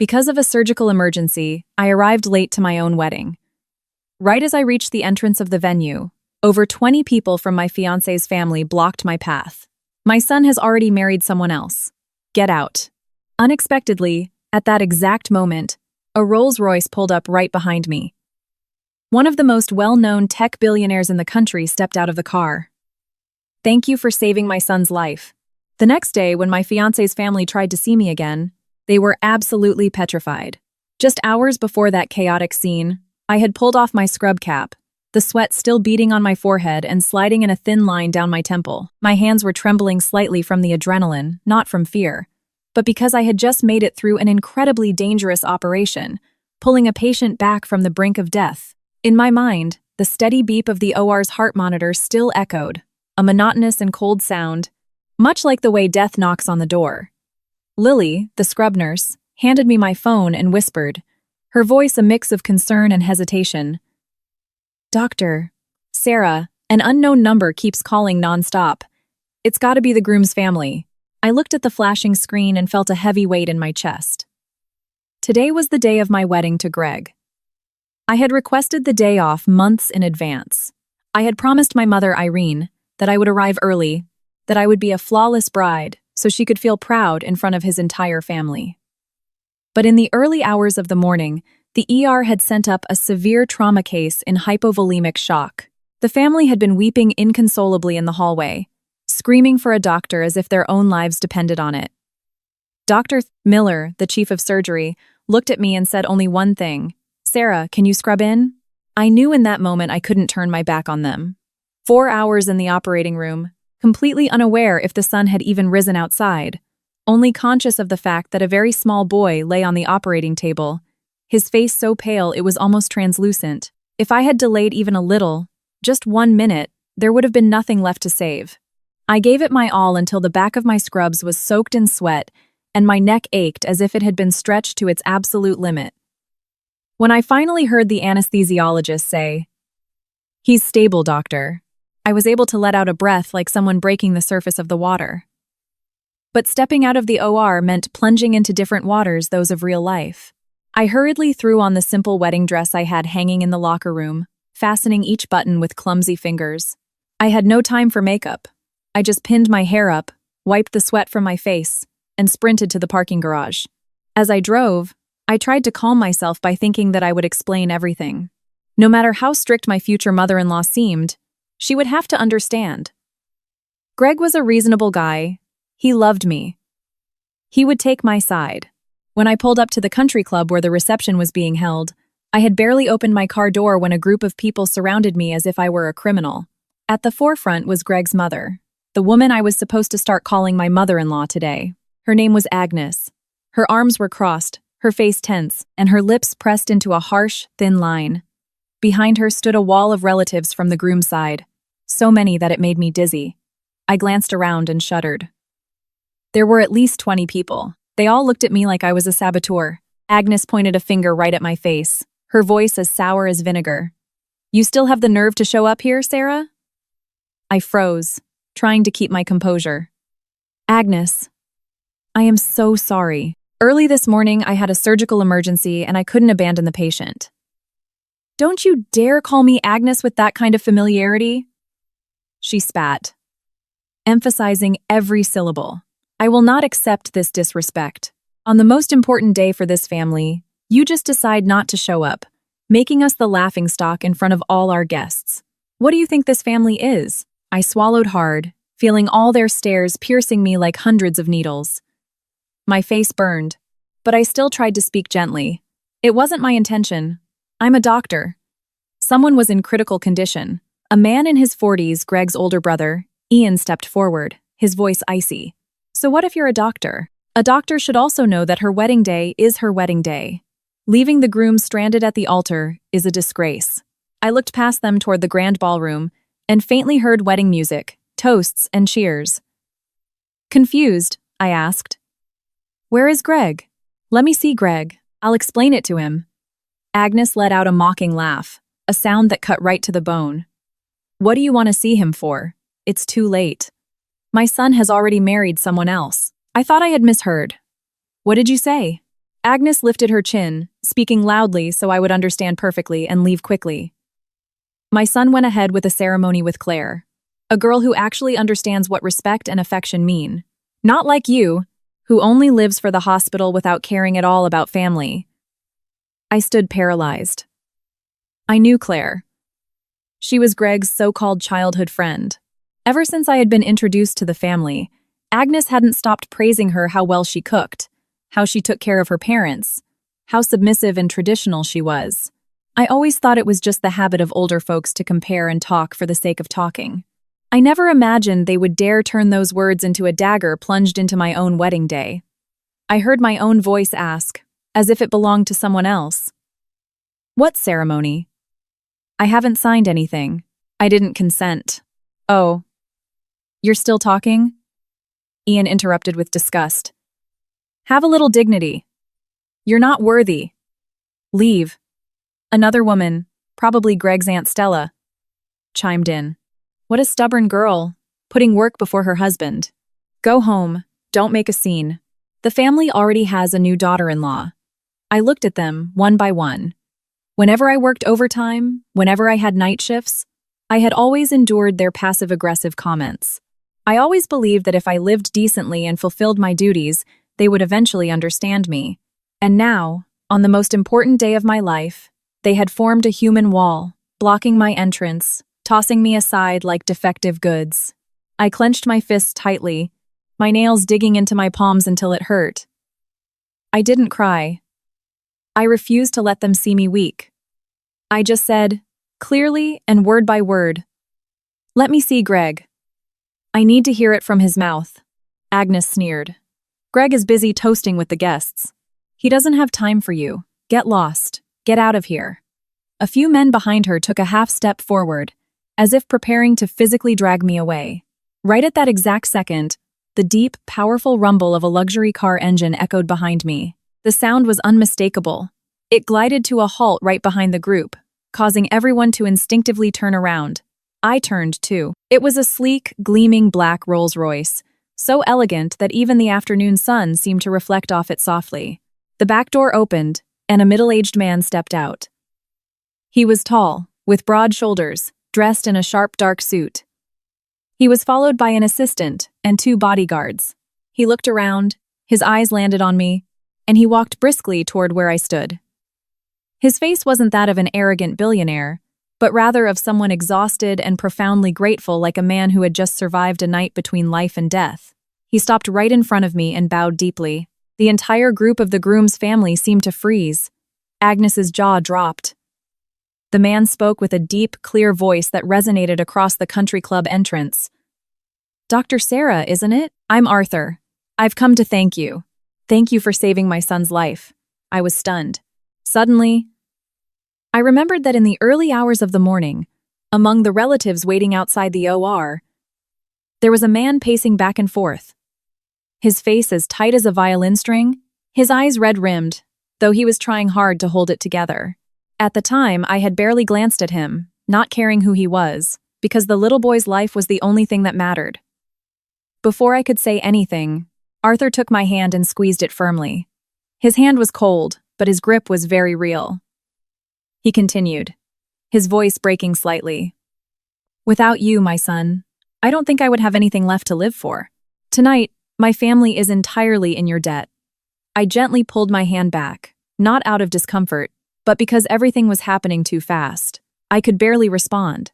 Because of a surgical emergency, I arrived late to my own wedding. Right as I reached the entrance of the venue, over 20 people from my fiancé's family blocked my path. My son has already married someone else. Get out. Unexpectedly, at that exact moment, a Rolls-Royce pulled up right behind me. One of the most well-known tech billionaires in the country stepped out of the car. Thank you for saving my son's life. The next day, when my fiancé's family tried to see me again, they were absolutely petrified. Just hours before that chaotic scene, I had pulled off my scrub cap, the sweat still beading on my forehead and sliding in a thin line down my temple. My hands were trembling slightly from the adrenaline, not from fear, but because I had just made it through an incredibly dangerous operation, pulling a patient back from the brink of death. In my mind, the steady beep of the OR's heart monitor still echoed, a monotonous and cold sound, much like the way death knocks on the door. Lily, the scrub nurse, handed me my phone and whispered, her voice a mix of concern and hesitation. Doctor, Sarah, an unknown number keeps calling nonstop. It's gotta be the groom's family. I looked at the flashing screen and felt a heavy weight in my chest. Today was the day of my wedding to Greg. I had requested the day off months in advance. I had promised my mother, Irene, that I would arrive early, that I would be a flawless bride, so she could feel proud in front of his entire family. But in the early hours of the morning, the ER had sent up a severe trauma case in hypovolemic shock. The family had been weeping inconsolably in the hallway, screaming for a doctor as if their own lives depended on it. Dr. Miller, the chief of surgery, looked at me and said only one thing, "Sarah, can you scrub in?" I knew in that moment I couldn't turn my back on them. 4 hours in the operating room, completely unaware if the sun had even risen outside, only conscious of the fact that a very small boy lay on the operating table, his face so pale it was almost translucent. If I had delayed even a little, just 1 minute, there would have been nothing left to save. I gave it my all until the back of my scrubs was soaked in sweat and my neck ached as if it had been stretched to its absolute limit. When I finally heard the anesthesiologist say, "He's stable, doctor," I was able to let out a breath like someone breaking the surface of the water. But stepping out of the OR meant plunging into different waters, those of real life. I hurriedly threw on the simple wedding dress I had hanging in the locker room, fastening each button with clumsy fingers. I had no time for makeup. I just pinned my hair up, wiped the sweat from my face, and sprinted to the parking garage. As I drove, I tried to calm myself by thinking that I would explain everything. No matter how strict my future mother-in-law seemed, she would have to understand. Greg was a reasonable guy. He loved me. He would take my side. When I pulled up to the country club where the reception was being held, I had barely opened my car door when a group of people surrounded me as if I were a criminal. At the forefront was Greg's mother, the woman I was supposed to start calling my mother-in-law today. Her name was Agnes. Her arms were crossed, her face tense, and her lips pressed into a harsh, thin line. Behind her stood a wall of relatives from the groom's side, so many that it made me dizzy. I glanced around and shuddered. There were at least 20 people. They all looked at me like I was a saboteur. Agnes pointed a finger right at my face, her voice as sour as vinegar. "You still have the nerve to show up here, Sarah?" I froze, trying to keep my composure. "Agnes, I am so sorry. Early this morning, I had a surgical emergency and I couldn't abandon the patient." "Don't you dare call me Agnes with that kind of familiarity." She spat, emphasizing every syllable. "I will not accept this disrespect. On the most important day for this family, you just decide not to show up, making us the laughingstock in front of all our guests. What do you think this family is?" I swallowed hard, feeling all their stares piercing me like hundreds of needles. My face burned, but I still tried to speak gently. "It wasn't my intention. I'm a doctor." Someone was in critical condition. A man in his 40s, Greg's older brother, Ian, stepped forward, his voice icy. "So what if you're a doctor? A doctor should also know that her wedding day is her wedding day. Leaving the groom stranded at the altar is a disgrace." I looked past them toward the grand ballroom and faintly heard wedding music, toasts, and cheers. Confused, I asked, "Where is Greg?" "Let me see Greg. I'll explain it to him." Agnes let out a mocking laugh, a sound that cut right to the bone. "What do you want to see him for? It's too late. My son has already married someone else." I thought I had misheard. "What did you say?" Agnes lifted her chin, speaking loudly so I would understand perfectly and leave quickly. My son went ahead with a ceremony with Claire, a girl who actually understands what respect and affection mean. Not like you, who only lives for the hospital without caring at all about family. I stood paralyzed. I knew Claire. She was Greg's so-called childhood friend. Ever since I had been introduced to the family, Agnes hadn't stopped praising her how well she cooked, how she took care of her parents, how submissive and traditional she was. I always thought it was just the habit of older folks to compare and talk for the sake of talking. I never imagined they would dare turn those words into a dagger plunged into my own wedding day. I heard my own voice ask, as if it belonged to someone else. What ceremony? I haven't signed anything. I didn't consent. Oh. You're still talking? Ian interrupted with disgust. Have a little dignity. You're not worthy. Leave. Another woman, probably Greg's Aunt Stella, chimed in. What a stubborn girl, putting work before her husband. Go home, don't make a scene. The family already has a new daughter-in-law. I looked at them, one by one. Whenever I worked overtime, whenever I had night shifts, I had always endured their passive-aggressive comments. I always believed that if I lived decently and fulfilled my duties, they would eventually understand me. And now, on the most important day of my life, they had formed a human wall, blocking my entrance, tossing me aside like defective goods. I clenched my fists tightly, my nails digging into my palms until it hurt. I didn't cry. I refused to let them see me weak. I just said, clearly and word by word, "Let me see Greg." I need to hear it from his mouth. Agnes sneered. Greg is busy toasting with the guests. He doesn't have time for you. Get lost. Get out of here. A few men behind her took a half step forward, as if preparing to physically drag me away. Right at that exact second, the deep, powerful rumble of a luxury car engine echoed behind me. The sound was unmistakable. It glided to a halt right behind the group, causing everyone to instinctively turn around. I turned, too. It was a sleek, gleaming black Rolls-Royce, so elegant that even the afternoon sun seemed to reflect off it softly. The back door opened, and a middle-aged man stepped out. He was tall, with broad shoulders, dressed in a sharp dark suit. He was followed by an assistant and 2 bodyguards. He looked around, his eyes landed on me, and he walked briskly toward where I stood. His face wasn't that of an arrogant billionaire, but rather of someone exhausted and profoundly grateful, like a man who had just survived a night between life and death. He stopped right in front of me and bowed deeply. The entire group of the groom's family seemed to freeze. Agnes's jaw dropped. The man spoke with a deep, clear voice that resonated across the country club entrance. Dr. Sarah, isn't it? I'm Arthur. I've come to thank you. Thank you for saving my son's life. I was stunned. Suddenly, I remembered that in the early hours of the morning, among the relatives waiting outside the OR, there was a man pacing back and forth. His face as tight as a violin string, his eyes red-rimmed, though he was trying hard to hold it together. At the time, I had barely glanced at him, not caring who he was, because the little boy's life was the only thing that mattered. Before I could say anything, Arthur took my hand and squeezed it firmly. His hand was cold, but his grip was very real. He continued, his voice breaking slightly. Without you, my son, I don't think I would have anything left to live for. Tonight, my family is entirely in your debt. I gently pulled my hand back, not out of discomfort, but because everything was happening too fast. I could barely respond.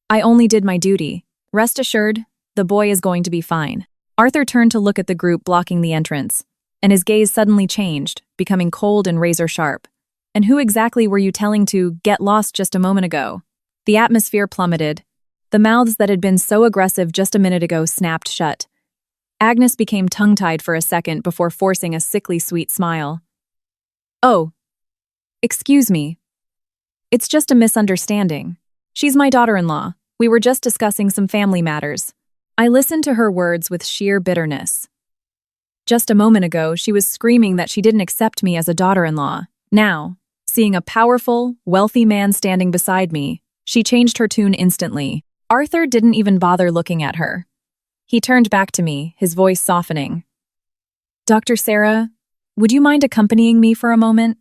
I only did my duty. Rest assured, the boy is going to be fine. Arthur turned to look at the group blocking the entrance, and his gaze suddenly changed, becoming cold and razor-sharp. And who exactly were you telling to get lost just a moment ago? The atmosphere plummeted. The mouths that had been so aggressive just a minute ago snapped shut. Agnes became tongue-tied for a second before forcing a sickly sweet smile. Oh, excuse me. It's just a misunderstanding. She's my daughter-in-law. We were just discussing some family matters. I listened to her words with sheer bitterness. Just a moment ago, she was screaming that she didn't accept me as a daughter-in-law. Now, seeing a powerful, wealthy man standing beside me, she changed her tune instantly. Arthur didn't even bother looking at her. He turned back to me, his voice softening. Dr. Sarah, Would you mind accompanying me for a moment?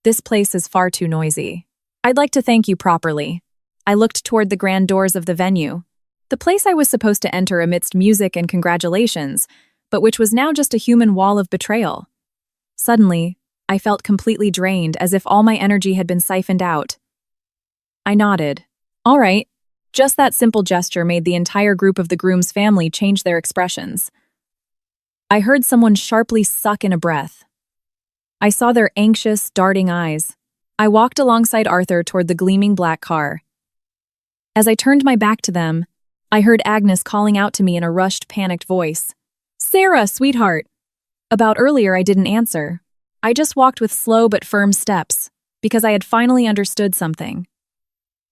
This place is far too noisy. I'd like to thank you properly. I looked toward the grand doors of the venue, the place I was supposed to enter amidst music and congratulations, but which was now just a human wall of betrayal. Suddenly, I felt completely drained, as if all my energy had been siphoned out. I nodded. All right. Just that simple gesture made the entire group of the groom's family change their expressions. I heard someone sharply suck in a breath. I saw their anxious, darting eyes. I walked alongside Arthur toward the gleaming black car. As I turned my back to them, I heard Agnes calling out to me in a rushed, panicked voice. "Sarah, sweetheart!" About earlier, I didn't answer. I just walked with slow but firm steps, because I had finally understood something.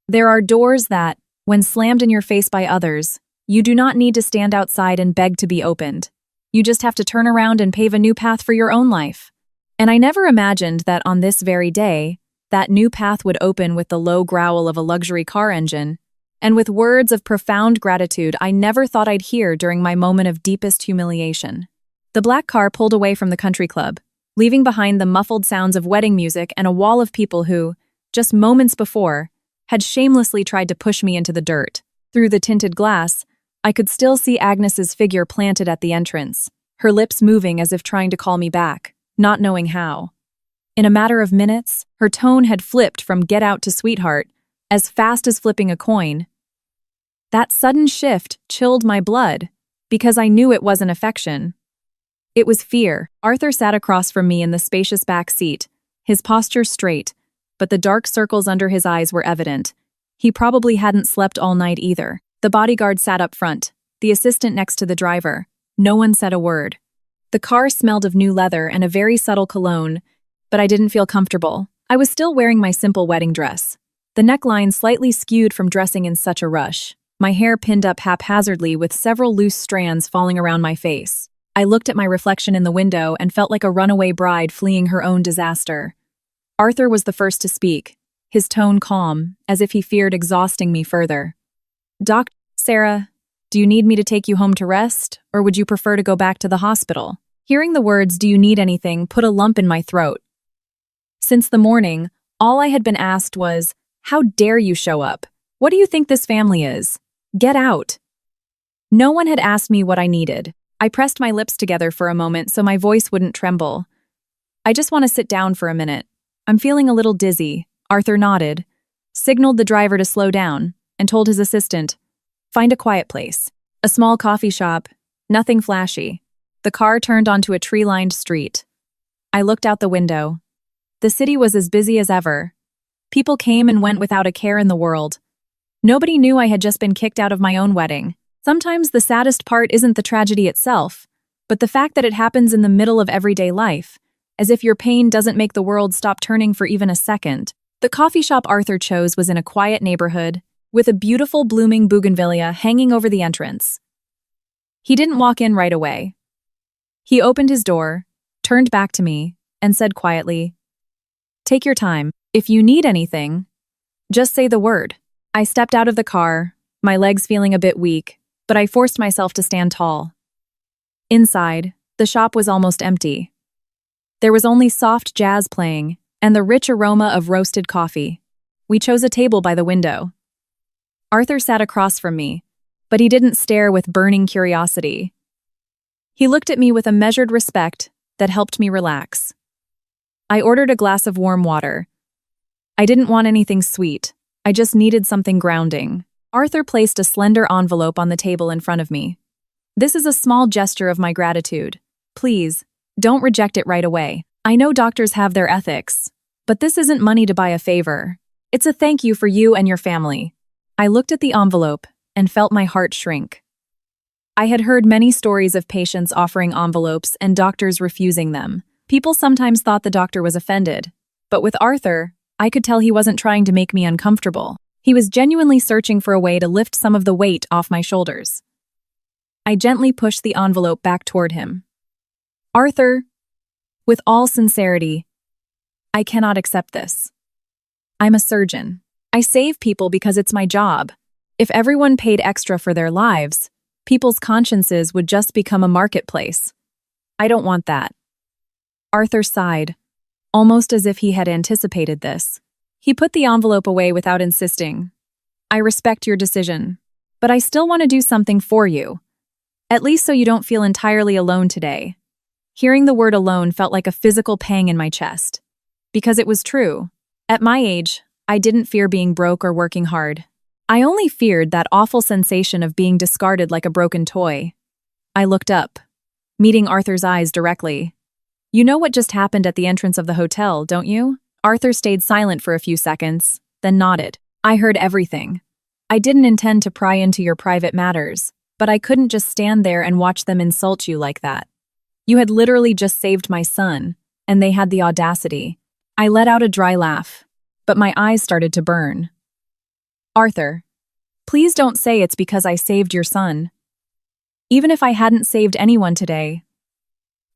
There are doors that, when slammed in your face by others, you do not need to stand outside and beg to be opened. You just have to turn around and pave a new path for your own life. And I never imagined that on this very day, that new path would open with the low growl of a luxury car engine, and with words of profound gratitude I never thought I'd hear during my moment of deepest humiliation. The black car pulled away from the country club, leaving behind the muffled sounds of wedding music and a wall of people who, just moments before, had shamelessly tried to push me into the dirt. Through the tinted glass, I could still see Agnes's figure planted at the entrance, her lips moving as if trying to call me back, not knowing how. In a matter of minutes, her tone had flipped from get out to sweetheart, as fast as flipping a coin. That sudden shift chilled my blood, because I knew it wasn't affection. It was fear. Arthur sat across from me in the spacious back seat, his posture straight, but the dark circles under his eyes were evident. He probably hadn't slept all night either. The bodyguard sat up front, the assistant next to the driver. No one said a word. The car smelled of new leather and a very subtle cologne, but I didn't feel comfortable. I was still wearing my simple wedding dress, the neckline slightly skewed from dressing in such a rush, my hair pinned up haphazardly with several loose strands falling around my face. I looked at my reflection in the window and felt like a runaway bride fleeing her own disaster. Arthur was the first to speak, his tone calm, as if he feared exhausting me further. Sarah, do you need me to take you home to rest, or would you prefer to go back to the hospital?" Hearing the words, "Do you need anything?" put a lump in my throat. Since the morning, all I had been asked was, "How dare you show up? What do you think this family is? Get out." No one had asked me what I needed. I pressed my lips together for a moment so my voice wouldn't tremble. "I just want to sit down for a minute. I'm feeling a little dizzy." Arthur nodded, signaled the driver to slow down, and told his assistant, "Find a quiet place. A small coffee shop, nothing flashy." The car turned onto a tree-lined street. I looked out the window. The city was as busy as ever. People came and went without a care in the world. Nobody knew I had just been kicked out of my own wedding. Sometimes the saddest part isn't the tragedy itself, but the fact that it happens in the middle of everyday life, as if your pain doesn't make the world stop turning for even a second. The coffee shop Arthur chose was in a quiet neighborhood, with a beautiful blooming bougainvillea hanging over the entrance. He didn't walk in right away. He opened his door, turned back to me, and said quietly, "Take your time. If you need anything, just say the word." I stepped out of the car, my legs feeling a bit weak, but I forced myself to stand tall. Inside, the shop was almost empty. There was only soft jazz playing and the rich aroma of roasted coffee. We chose a table by the window. Arthur sat across from me, but he didn't stare with burning curiosity. He looked at me with a measured respect that helped me relax. I ordered a glass of warm water. I didn't want anything sweet. I just needed something grounding. Arthur placed a slender envelope on the table in front of me. "This is a small gesture of my gratitude. Please, don't reject it right away. I know doctors have their ethics, but this isn't money to buy a favor. It's a thank you for you and your family." I looked at the envelope and felt my heart shrink. I had heard many stories of patients offering envelopes and doctors refusing them. People sometimes thought the doctor was offended, but with Arthur, I could tell he wasn't trying to make me uncomfortable. He was genuinely searching for a way to lift some of the weight off my shoulders. I gently pushed the envelope back toward him. "Arthur, with all sincerity, I cannot accept this. I'm a surgeon. I save people because it's my job. If everyone paid extra for their lives, people's consciences would just become a marketplace. I don't want that." Arthur sighed, almost as if he had anticipated this. He put the envelope away without insisting. I respect your decision, but I still want to do something for you. At least so you don't feel entirely alone today. Hearing the word alone felt like a physical pang in my chest. Because it was true. At my age, I didn't fear being broke or working hard. I only feared that awful sensation of being discarded like a broken toy. I looked up, meeting Arthur's eyes directly. You know what just happened at the entrance of the hotel, don't you? Arthur stayed silent for a few seconds, then nodded. I heard everything. I didn't intend to pry into your private matters, but I couldn't just stand there and watch them insult you like that. You had literally just saved my son, and they had the audacity. I let out a dry laugh, but my eyes started to burn. Arthur, please don't say it's because I saved your son. Even if I hadn't saved anyone today,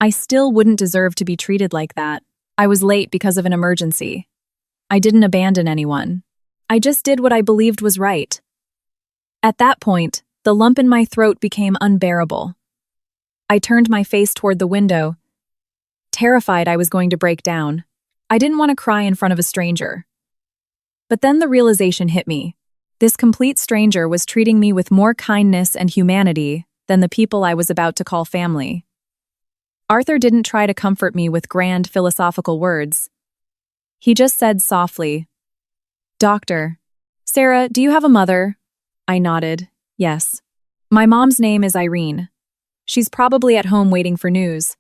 I still wouldn't deserve to be treated like that. I was late because of an emergency. I didn't abandon anyone. I just did what I believed was right. At that point, the lump in my throat became unbearable. I turned my face toward the window, terrified I was going to break down. I didn't want to cry in front of a stranger. But then the realization hit me. This complete stranger was treating me with more kindness and humanity than the people I was about to call family. Arthur didn't try to comfort me with grand philosophical words. He just said softly, "Doctor, Sarah, do you have a mother?" I nodded, yes. My mom's name is Irene. She's probably at home waiting for news.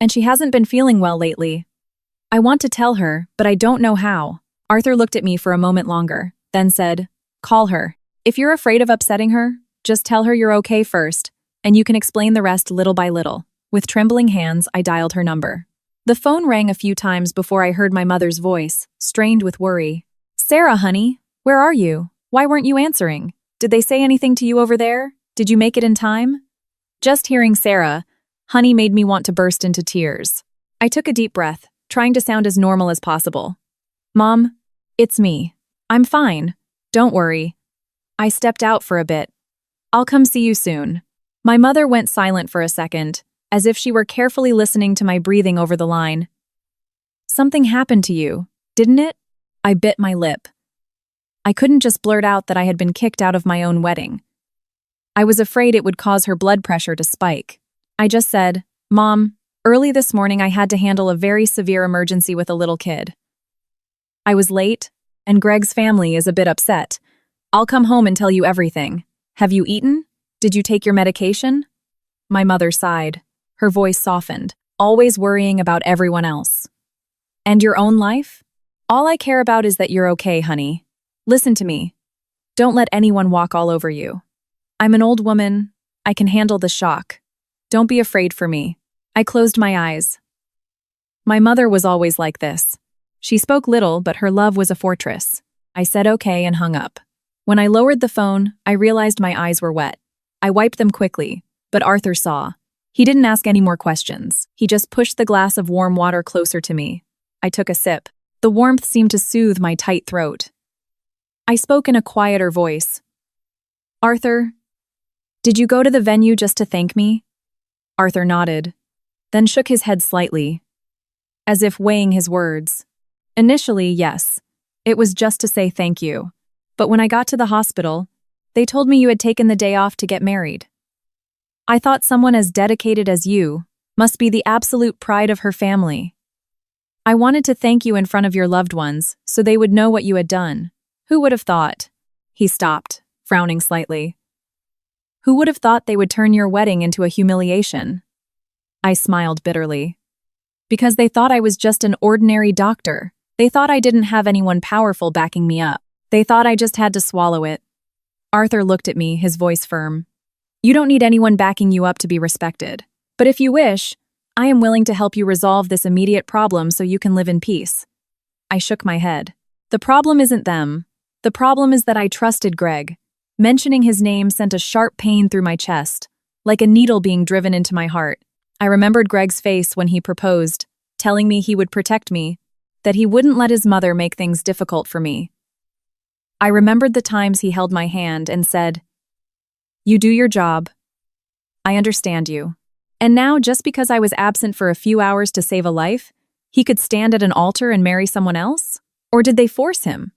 And she hasn't been feeling well lately. I want to tell her, but I don't know how. Arthur looked at me for a moment longer, then said, "Call her. If you're afraid of upsetting her, just tell her you're okay first, and you can explain the rest little by little." With trembling hands, I dialed her number. The phone rang a few times before I heard my mother's voice, strained with worry. "Sarah, honey, where are you? Why weren't you answering? Did they say anything to you over there? Did you make it in time?" Just hearing Sarah, honey made me want to burst into tears. I took a deep breath, trying to sound as normal as possible. "Mom, it's me. I'm fine. Don't worry." I stepped out for a bit. "I'll come see you soon." My mother went silent for a second, as if she were carefully listening to my breathing over the line. "Something happened to you, didn't it?" I bit my lip. I couldn't just blurt out that I had been kicked out of my own wedding. I was afraid it would cause her blood pressure to spike. I just said, "Mom, early this morning I had to handle a very severe emergency with a little kid. I was late, and Greg's family is a bit upset. I'll come home and tell you everything. Have you eaten? Did you take your medication?" My mother sighed. Her voice softened, always worrying about everyone else. "And your own life? All I care about is that you're okay, honey. Listen to me. Don't let anyone walk all over you. I'm an old woman. I can handle the shock. Don't be afraid for me." I closed my eyes. My mother was always like this. She spoke little, but her love was a fortress. I said okay and hung up. When I lowered the phone, I realized my eyes were wet. I wiped them quickly, but Arthur saw. He didn't ask any more questions. He just pushed the glass of warm water closer to me. I took a sip. The warmth seemed to soothe my tight throat. I spoke in a quieter voice. "Arthur, did you go to the venue just to thank me?" Arthur nodded, then shook his head slightly, as if weighing his words. "Initially, yes. It was just to say thank you. But when I got to the hospital, they told me you had taken the day off to get married. I thought someone as dedicated as you must be the absolute pride of her family. I wanted to thank you in front of your loved ones so they would know what you had done. Who would have thought?" He stopped, frowning slightly. "Who would have thought they would turn your wedding into a humiliation?" I smiled bitterly. "Because they thought I was just an ordinary doctor. They thought I didn't have anyone powerful backing me up. They thought I just had to swallow it." Arthur looked at me, his voice firm. "You don't need anyone backing you up to be respected. But if you wish, I am willing to help you resolve this immediate problem so you can live in peace." I shook my head. "The problem isn't them. The problem is that I trusted Greg. Mentioning his name sent a sharp pain through my chest, like a needle being driven into my heart. I remembered Greg's face when he proposed, telling me he would protect me, that he wouldn't let his mother make things difficult for me. I remembered the times he held my hand and said, 'You do your job. I understand you.' And now, just because I was absent for a few hours to save a life, he could stand at an altar and marry someone else? Or did they force him?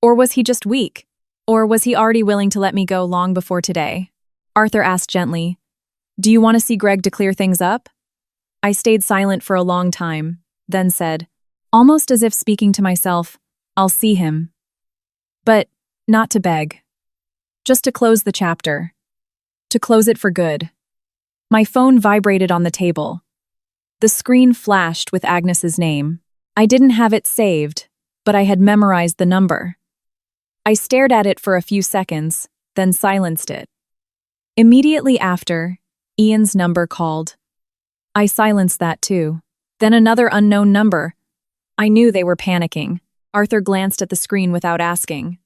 Or was he just weak? Or was he already willing to let me go long before today? Arthur asked gently, "Do you want to see Greg to clear things up?" I stayed silent for a long time, then said, almost as if speaking to myself, "I'll see him." But not to beg. Just to close the chapter. To close it for good. My phone vibrated on the table. The screen flashed with Agnes's name. I didn't have it saved, but I had memorized the number. I stared at it for a few seconds, then silenced it. Immediately after, Ian's number called. I silenced that too. Then another unknown number. I knew they were panicking. Arthur glanced at the screen without asking.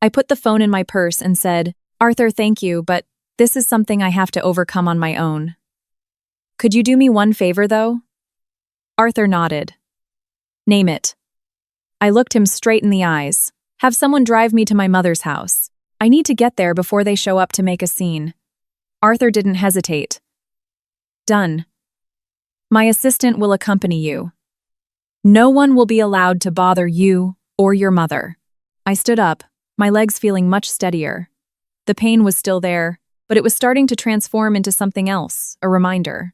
I put the phone in my purse and said, "Arthur, thank you, but this is something I have to overcome on my own. Could you do me one favor, though?" Arthur nodded. "Name it." I looked him straight in the eyes. "Have someone drive me to my mother's house. I need to get there before they show up to make a scene." Arthur didn't hesitate. "Done. My assistant will accompany you. No one will be allowed to bother you or your mother." I stood up, my legs feeling much steadier. The pain was still there, but it was starting to transform into something else, a reminder.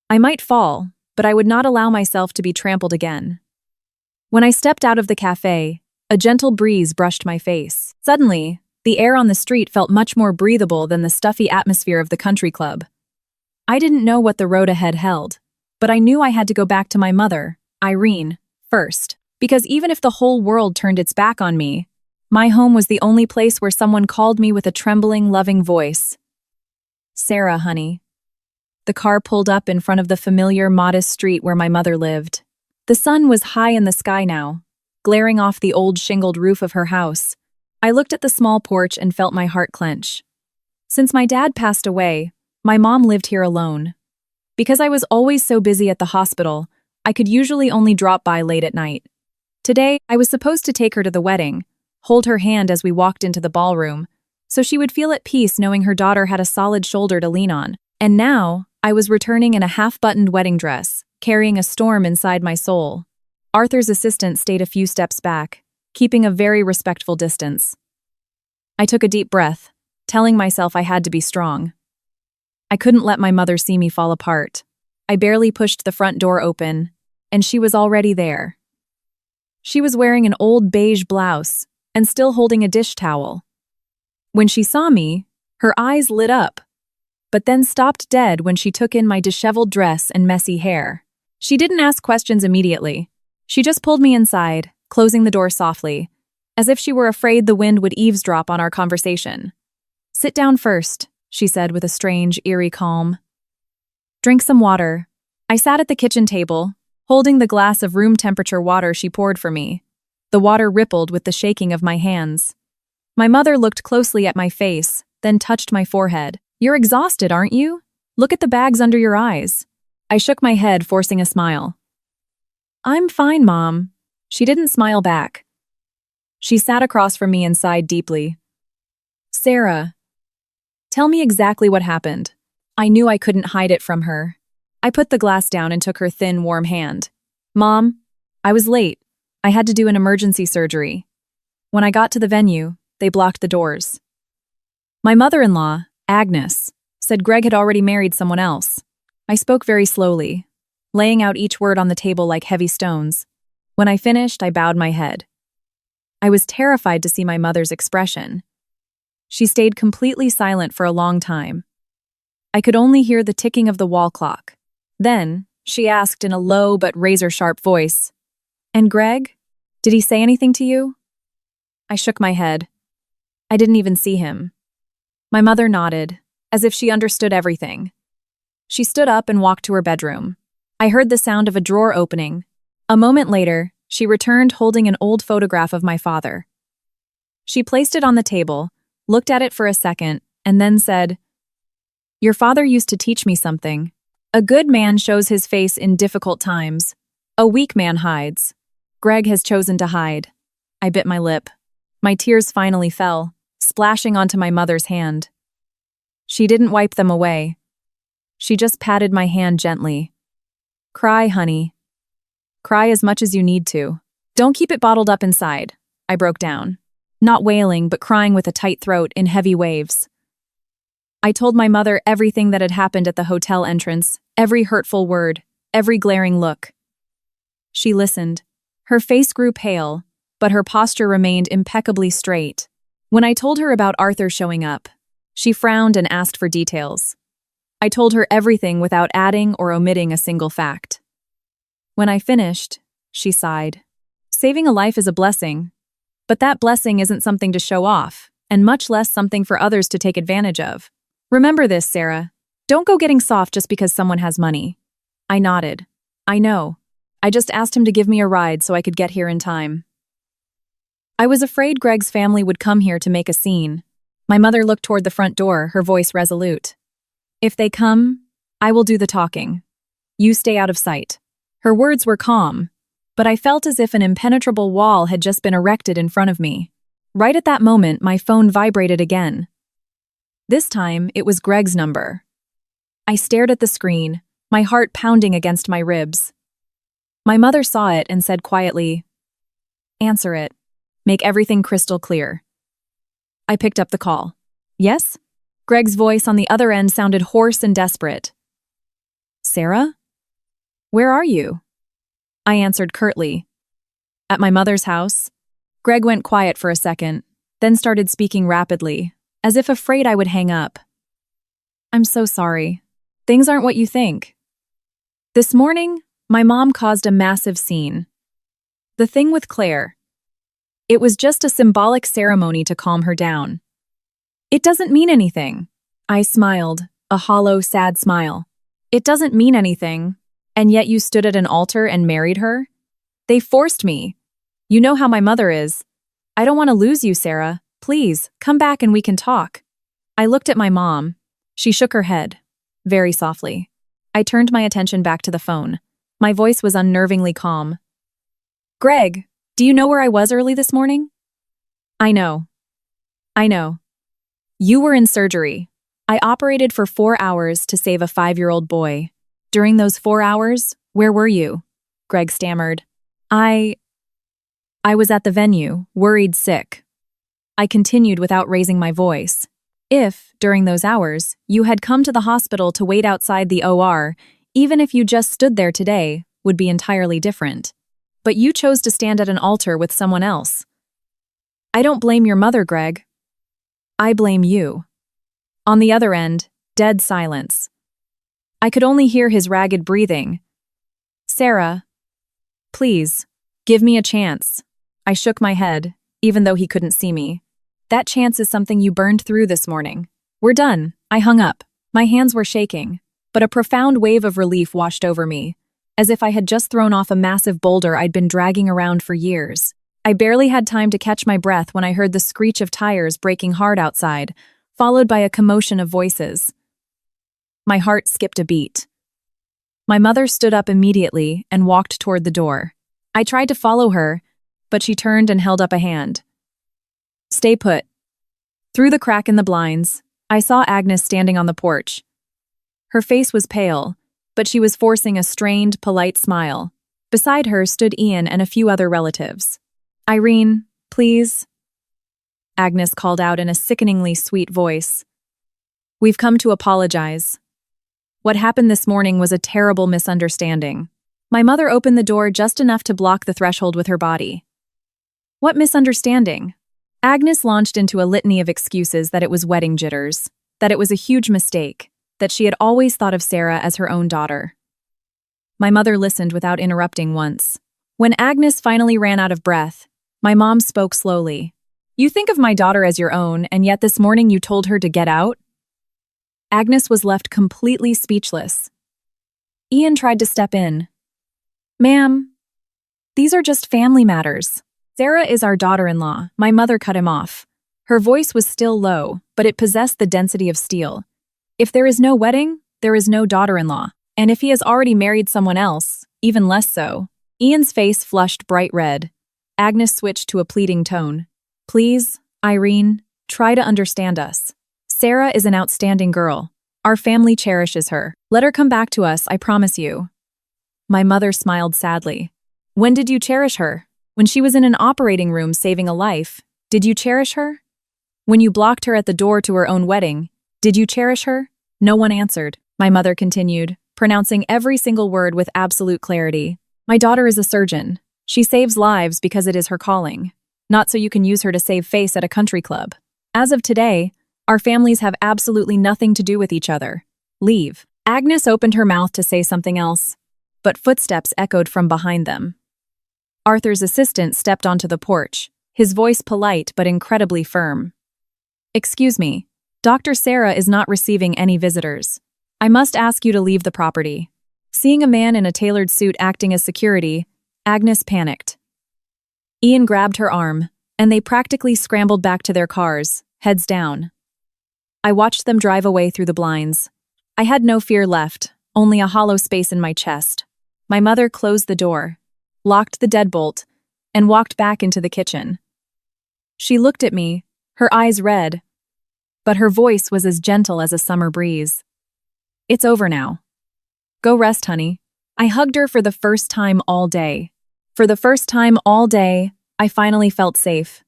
I might fall, but I would not allow myself to be trampled again. When I stepped out of the cafe, a gentle breeze brushed my face. Suddenly, the air on the street felt much more breathable than the stuffy atmosphere of the country club. I didn't know what the road ahead held, but I knew I had to go back to my mother, Irene, first, because even if the whole world turned its back on me, my home was the only place where someone called me with a trembling, loving voice. "Sarah, honey." The car pulled up in front of the familiar, modest street where my mother lived. The sun was high in the sky now, glaring off the old shingled roof of her house. I looked at the small porch and felt my heart clench. Since my dad passed away, my mom lived here alone. Because I was always so busy at the hospital, I could usually only drop by late at night. Today, I was supposed to take her to the wedding, hold her hand as we walked into the ballroom, so she would feel at peace knowing her daughter had a solid shoulder to lean on. And now, I was returning in a half-buttoned wedding dress, carrying a storm inside my soul. Arthur's assistant stayed a few steps back, keeping a very respectful distance. I took a deep breath, telling myself I had to be strong. I couldn't let my mother see me fall apart. I barely pushed the front door open, and she was already there. She was wearing an old beige blouse and still holding a dish towel. When she saw me, her eyes lit up, but then stopped dead when she took in my disheveled dress and messy hair. She didn't ask questions immediately. She just pulled me inside, closing the door softly, as if she were afraid the wind would eavesdrop on our conversation. "Sit down first," she said with a strange, eerie calm. "Drink some water." I sat at the kitchen table, holding the glass of room-temperature water she poured for me. The water rippled with the shaking of my hands. My mother looked closely at my face, then touched my forehead. "You're exhausted, aren't you? Look at the bags under your eyes." I shook my head, forcing a smile. "I'm fine, Mom." She didn't smile back. She sat across from me and sighed deeply. "Sarah, tell me exactly what happened." I knew I couldn't hide it from her. I put the glass down and took her thin, warm hand. "Mom, I was late. I had to do an emergency surgery. When I got to the venue, they blocked the doors. My mother-in-law, Agnes, said Greg had already married someone else." I spoke very slowly, laying out each word on the table like heavy stones. When I finished, I bowed my head. I was terrified to see my mother's expression. She stayed completely silent for a long time. I could only hear the ticking of the wall clock. Then, she asked in a low but razor-sharp voice, "And Greg? Did he say anything to you?" I shook my head. I didn't even see him. My mother nodded, as if she understood everything. She stood up and walked to her bedroom. I heard the sound of a drawer opening. A moment later, she returned holding an old photograph of my father. She placed it on the table, looked at it for a second, and then said, "Your father used to teach me something. A good man shows his face in difficult times. A weak man hides. Greg has chosen to hide." I bit my lip. My tears finally fell, splashing onto my mother's hand. She didn't wipe them away. She just patted my hand gently. Cry, honey. Cry as much as you need to. Don't keep it bottled up inside. I broke down. Not wailing, but crying with a tight throat in heavy waves. I told my mother everything that had happened at the hotel entrance, every hurtful word, every glaring look. She listened. Her face grew pale, but her posture remained impeccably straight. When I told her about Arthur showing up, she frowned and asked for details. I told her everything without adding or omitting a single fact. When I finished, she sighed. Saving a life is a blessing, but that blessing isn't something to show off, and much less something for others to take advantage of. Remember this, Sarah. Don't go getting soft just because someone has money. I nodded. I know. I just asked him to give me a ride so I could get here in time. I was afraid Greg's family would come here to make a scene. My mother looked toward the front door, her voice resolute. If they come, I will do the talking. You stay out of sight. Her words were calm, but I felt as if an impenetrable wall had just been erected in front of me. Right at that moment, my phone vibrated again. This time, it was Greg's number. I stared at the screen, my heart pounding against my ribs. My mother saw it and said quietly, "Answer it. Make everything crystal clear." I picked up the call. Yes? Greg's voice on the other end sounded hoarse and desperate. Sarah? Where are you? I answered curtly. At my mother's house. Greg went quiet for a second, then started speaking rapidly, as if afraid I would hang up. I'm so sorry. Things aren't what you think. This morning, my mom caused a massive scene. The thing with Claire. It was just a symbolic ceremony to calm her down. It doesn't mean anything. I smiled, a hollow, sad smile. It doesn't mean anything, and yet you stood at an altar and married her? They forced me. You know how my mother is. I don't want to lose you, Sarah. Please, come back and we can talk. I looked at my mom. She shook her head, very softly. I turned my attention back to the phone. My voice was unnervingly calm. Greg, do you know where I was early this morning? I know. You were in surgery. I operated for 4 hours to save a 5-year-old boy. During those 4 hours, where were you? Greg stammered. I was at the venue, worried sick. I continued without raising my voice. If, during those hours, you had come to the hospital to wait outside the OR, even if you just stood there today, would be entirely different. But you chose to stand at an altar with someone else. I don't blame your mother, Greg. I blame you. On the other end, dead silence. I could only hear his ragged breathing. Sarah, please, give me a chance. I shook my head, even though he couldn't see me. That chance is something you burned through this morning. We're done. I hung up. My hands were shaking, but a profound wave of relief washed over me, as if I had just thrown off a massive boulder I'd been dragging around for years. I barely had time to catch my breath when I heard the screech of tires braking hard outside, followed by a commotion of voices. My heart skipped a beat. My mother stood up immediately and walked toward the door. I tried to follow her, but she turned and held up a hand. Stay put. Through the crack in the blinds, I saw Agnes standing on the porch. Her face was pale, but she was forcing a strained, polite smile. Beside her stood Ian and a few other relatives. Irene, please. Agnes called out in a sickeningly sweet voice. We've come to apologize. What happened this morning was a terrible misunderstanding. My mother opened the door just enough to block the threshold with her body. What misunderstanding? Agnes launched into a litany of excuses that it was wedding jitters, that it was a huge mistake, that she had always thought of Sarah as her own daughter. My mother listened without interrupting once. When Agnes finally ran out of breath, my mom spoke slowly. You think of my daughter as your own, and yet this morning you told her to get out? Agnes was left completely speechless. Ian tried to step in. Ma'am, these are just family matters. Sarah is our daughter-in-law. My mother cut him off. Her voice was still low, but it possessed the density of steel. If there is no wedding, there is no daughter-in-law. And if he has already married someone else, even less so. Ian's face flushed bright red. Agnes switched to a pleading tone. Please, Irene, try to understand us. Sarah is an outstanding girl. Our family cherishes her. Let her come back to us, I promise you. My mother smiled sadly. When did you cherish her? When she was in an operating room saving a life, did you cherish her? When you blocked her at the door to her own wedding, did you cherish her? No one answered. My mother continued, pronouncing every single word with absolute clarity. My daughter is a surgeon. She saves lives because it is her calling, not so you can use her to save face at a country club. As of today, our families have absolutely nothing to do with each other. Leave. Agnes opened her mouth to say something else, but footsteps echoed from behind them. Arthur's assistant stepped onto the porch, his voice polite but incredibly firm. Excuse me, Dr. Sarah is not receiving any visitors. I must ask you to leave the property. Seeing a man in a tailored suit acting as security, Agnes panicked. Ian grabbed her arm, and they practically scrambled back to their cars, heads down. I watched them drive away through the blinds. I had no fear left, only a hollow space in my chest. My mother closed the door, locked the deadbolt, and walked back into the kitchen. She looked at me, her eyes red, but her voice was as gentle as a summer breeze. It's over now. Go rest, honey. I hugged her for the first time all day. For the first time all day, I finally felt safe.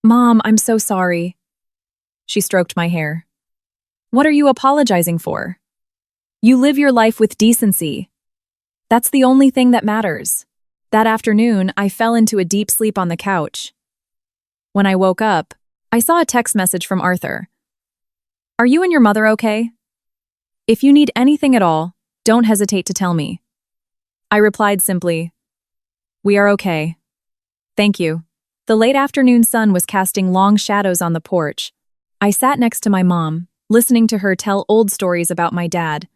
Mom, I'm so sorry. She stroked my hair. What are you apologizing for? You live your life with decency. That's the only thing that matters. That afternoon, I fell into a deep sleep on the couch. When I woke up, I saw a text message from Arthur. Are you and your mother okay? If you need anything at all, don't hesitate to tell me. I replied simply, we are okay. Thank you. The late afternoon sun was casting long shadows on the porch. I sat next to my mom, listening to her tell old stories about my dad,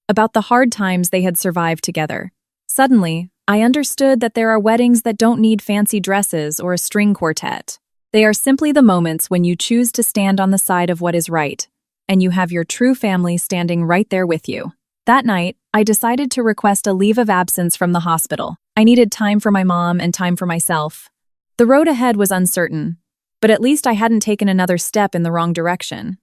about the hard times they had survived together. Suddenly, I understood that there are weddings that don't need fancy dresses or a string quartet. They are simply the moments when you choose to stand on the side of what is right, and you have your true family standing right there with you. That night, I decided to request a leave of absence from the hospital. I needed time for my mom and time for myself. The road ahead was uncertain, but at least I hadn't taken another step in the wrong direction.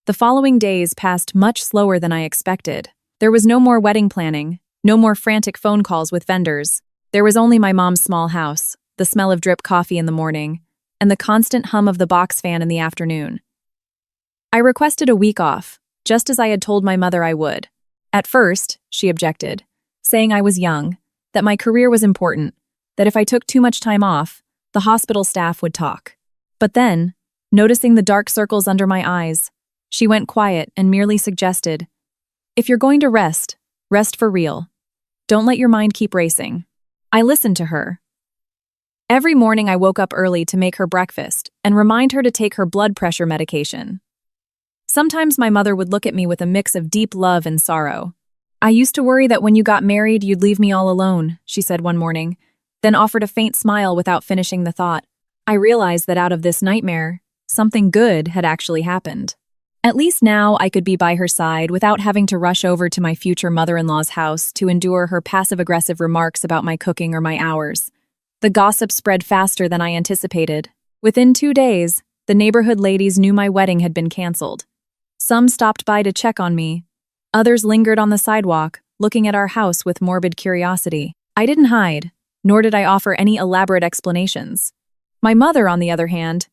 The following days passed much slower than I expected. There was no more wedding planning, no more frantic phone calls with vendors. There was only my mom's small house, the smell of drip coffee in the morning, and the constant hum of the box fan in the afternoon. I requested a week off, just as I had told my mother I would. At first, she objected, saying I was young, that my career was important, that if I took too much time off, the hospital staff would talk. But then, noticing the dark circles under my eyes, she went quiet and merely suggested, if you're going to rest, rest for real. Don't let your mind keep racing. I listened to her. Every morning I woke up early to make her breakfast and remind her to take her blood pressure medication. Sometimes my mother would look at me with a mix of deep love and sorrow. I used to worry that when you got married, you'd leave me all alone, she said one morning, then offered a faint smile without finishing the thought. I realized that out of this nightmare, something good had actually happened. At least now I could be by her side without having to rush over to my future mother-in-law's house to endure her passive-aggressive remarks about my cooking or my hours. The gossip spread faster than I anticipated. Within 2 days, the neighborhood ladies knew my wedding had been canceled. Some stopped by to check on me. Others lingered on the sidewalk, looking at our house with morbid curiosity. I didn't hide, nor did I offer any elaborate explanations. My mother, on the other hand,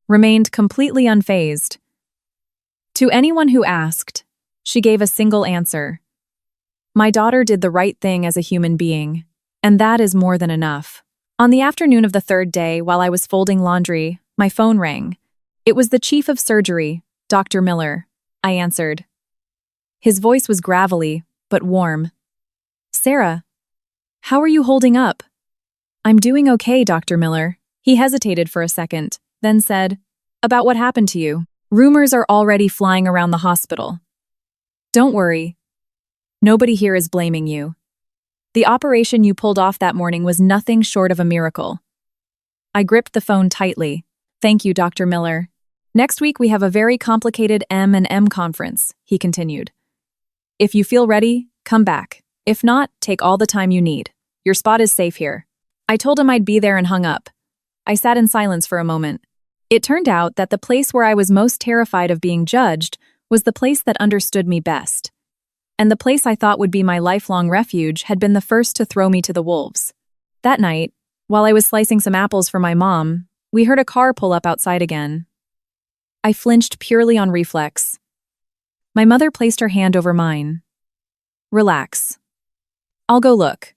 remained completely unfazed. To anyone who asked, she gave a single answer. My daughter did the right thing as a human being, and that is more than enough. On the afternoon of the third day, while I was folding laundry, my phone rang. It was the chief of surgery, Dr. Miller. I answered. His voice was gravelly, but warm. Sarah, how are you holding up? I'm doing okay, Dr. Miller. He hesitated for a second, then said, about what happened to you. Rumors are already flying around the hospital. Don't worry. Nobody here is blaming you. The operation you pulled off that morning was nothing short of a miracle. I gripped the phone tightly. Thank you, Dr. Miller. Next week we have a very complicated M&M conference, he continued. If you feel ready, come back. If not, take all the time you need. Your spot is safe here. I told him I'd be there and hung up. I sat in silence for a moment. It turned out that the place where I was most terrified of being judged was the place that understood me best. And the place I thought would be my lifelong refuge had been the first to throw me to the wolves. That night, while I was slicing some apples for my mom, we heard a car pull up outside again. I flinched purely on reflex. My mother placed her hand over mine. Relax. I'll go look.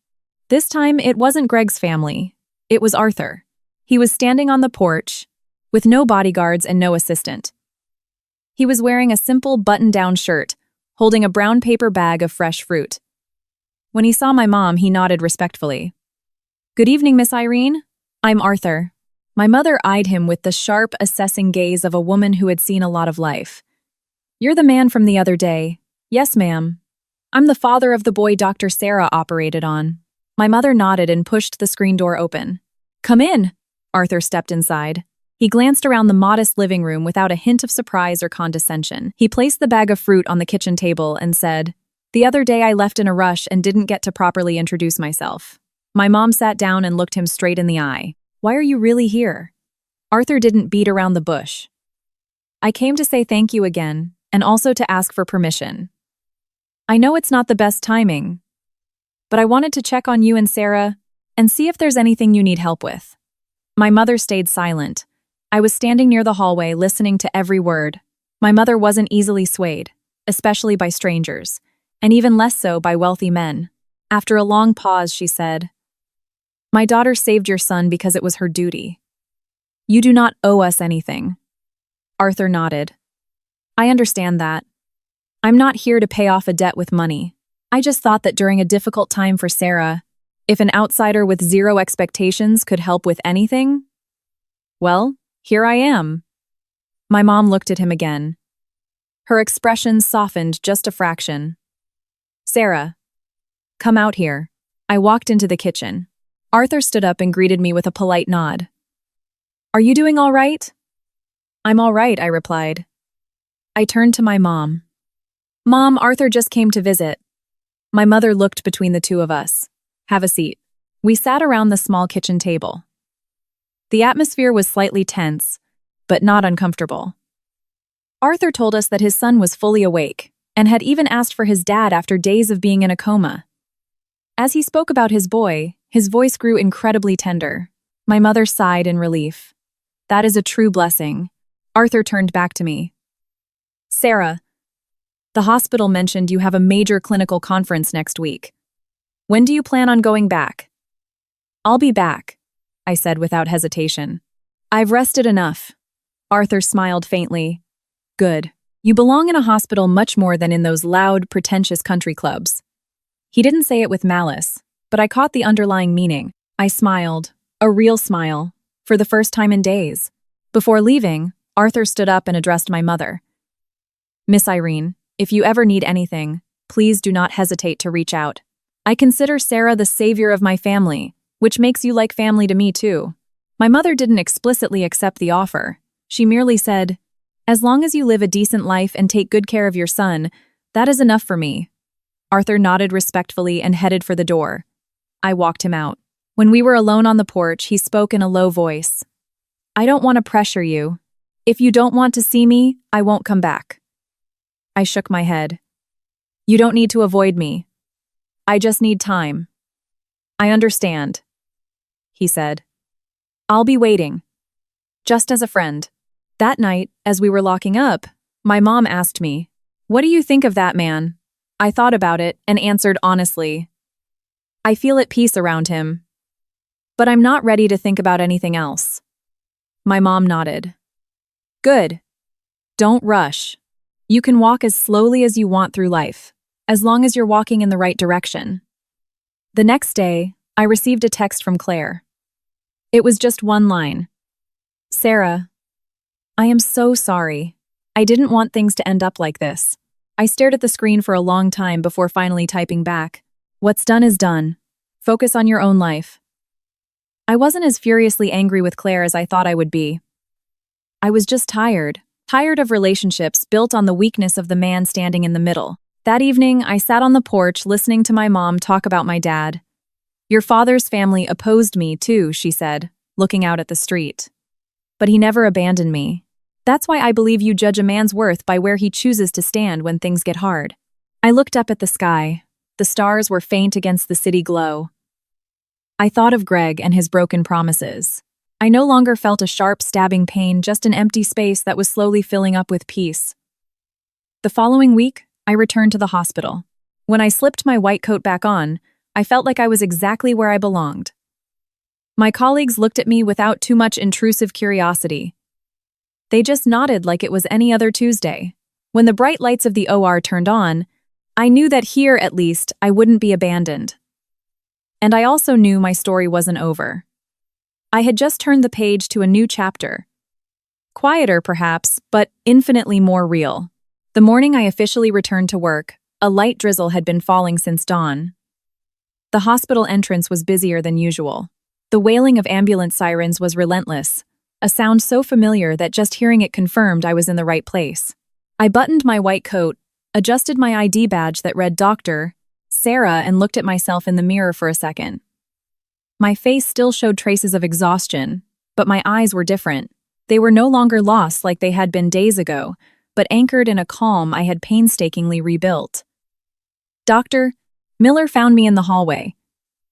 This time, it wasn't Greg's family. It was Arthur. He was standing on the porch, with no bodyguards and no assistant. He was wearing a simple button-down shirt, holding a brown paper bag of fresh fruit. When he saw my mom, he nodded respectfully. "Good evening, Miss Irene. I'm Arthur." My mother eyed him with the sharp, assessing gaze of a woman who had seen a lot of life. "You're the man from the other day." "Yes, ma'am. I'm the father of the boy Dr. Sarah operated on." My mother nodded and pushed the screen door open. "Come in." Arthur stepped inside. He glanced around the modest living room without a hint of surprise or condescension. He placed the bag of fruit on the kitchen table and said, "The other day I left in a rush and didn't get to properly introduce myself." My mom sat down and looked him straight in the eye. "Why are you really here?" Arthur didn't beat around the bush. "I came to say thank you again, and also to ask for permission. I know it's not the best timing, but I wanted to check on you and Sarah and see if there's anything you need help with." My mother stayed silent. I was standing near the hallway, listening to every word. My mother wasn't easily swayed, especially by strangers, and even less so by wealthy men. After a long pause, she said, "My daughter saved your son because it was her duty. You do not owe us anything." Arthur nodded. "I understand that. I'm not here to pay off a debt with money. I just thought that during a difficult time for Sarah, if an outsider with zero expectations could help with anything, well, here I am." My mom looked at him again. Her expression softened just a fraction. "Sarah, come out here." I walked into the kitchen. Arthur stood up and greeted me with a polite nod. "Are you doing all right?" "I'm all right," I replied. I turned to my mom. "Mom, Arthur just came to visit." My mother looked between the two of us. "Have a seat." We sat around the small kitchen table. The atmosphere was slightly tense, but not uncomfortable. Arthur told us that his son was fully awake and had even asked for his dad after days of being in a coma. As he spoke about his boy, his voice grew incredibly tender. My mother sighed in relief. "That is a true blessing." Arthur turned back to me. "Sarah, the hospital mentioned you have a major clinical conference next week. When do you plan on going back?" "I'll be back," I said without hesitation. "I've rested enough." Arthur smiled faintly. "Good. You belong in a hospital much more than in those loud, pretentious country clubs." He didn't say it with malice, but I caught the underlying meaning. I smiled, a real smile, for the first time in days. Before leaving, Arthur stood up and addressed my mother. "Miss Irene, if you ever need anything, please do not hesitate to reach out. I consider Sarah the savior of my family, which makes you like family to me too." My mother didn't explicitly accept the offer. She merely said, "As long as you live a decent life and take good care of your son, that is enough for me." Arthur nodded respectfully and headed for the door. I walked him out. When we were alone on the porch, he spoke in a low voice. "I don't want to pressure you. If you don't want to see me, I won't come back." I shook my head. "You don't need to avoid me. I just need time." "I understand," he said. "I'll be waiting. Just as a friend." That night, as we were locking up, my mom asked me, "What do you think of that man?" I thought about it and answered honestly, "I feel at peace around him, but I'm not ready to think about anything else." My mom nodded. "Good. Don't rush. You can walk as slowly as you want through life, as long as you're walking in the right direction." The next day, I received a text from Claire. It was just one line. "Sarah, I am so sorry. I didn't want things to end up like this." I stared at the screen for a long time before finally typing back, "What's done is done. Focus on your own life." I wasn't as furiously angry with Claire as I thought I would be. I was just tired of relationships built on the weakness of the man standing in the middle. That evening, I sat on the porch listening to my mom talk about my dad. "Your father's family opposed me too," she said, looking out at the street. "But he never abandoned me. That's why I believe you judge a man's worth by where he chooses to stand when things get hard. I looked up at the sky. The stars were faint against the city glow. I thought of Greg and his broken promises. I no longer felt a sharp, stabbing pain, just an empty space that was slowly filling up with peace. The following week, I returned to the hospital. When I slipped my white coat back on, I felt like I was exactly where I belonged. My colleagues looked at me without too much intrusive curiosity. They just nodded like it was any other Tuesday. When the bright lights of the OR turned on, I knew that here, at least, I wouldn't be abandoned. And I also knew my story wasn't over. I had just turned the page to a new chapter. Quieter, perhaps, but infinitely more real. The morning I officially returned to work, a light drizzle had been falling since dawn. The hospital entrance was busier than usual. The wailing of ambulance sirens was relentless, a sound so familiar that just hearing it confirmed I was in the right place. I buttoned my white coat, adjusted my ID badge that read Dr. Sarah, and looked at myself in the mirror for a second. My face still showed traces of exhaustion, but my eyes were different. They were no longer lost like they had been days ago, but anchored in a calm I had painstakingly rebuilt. Dr. Miller found me in the hallway.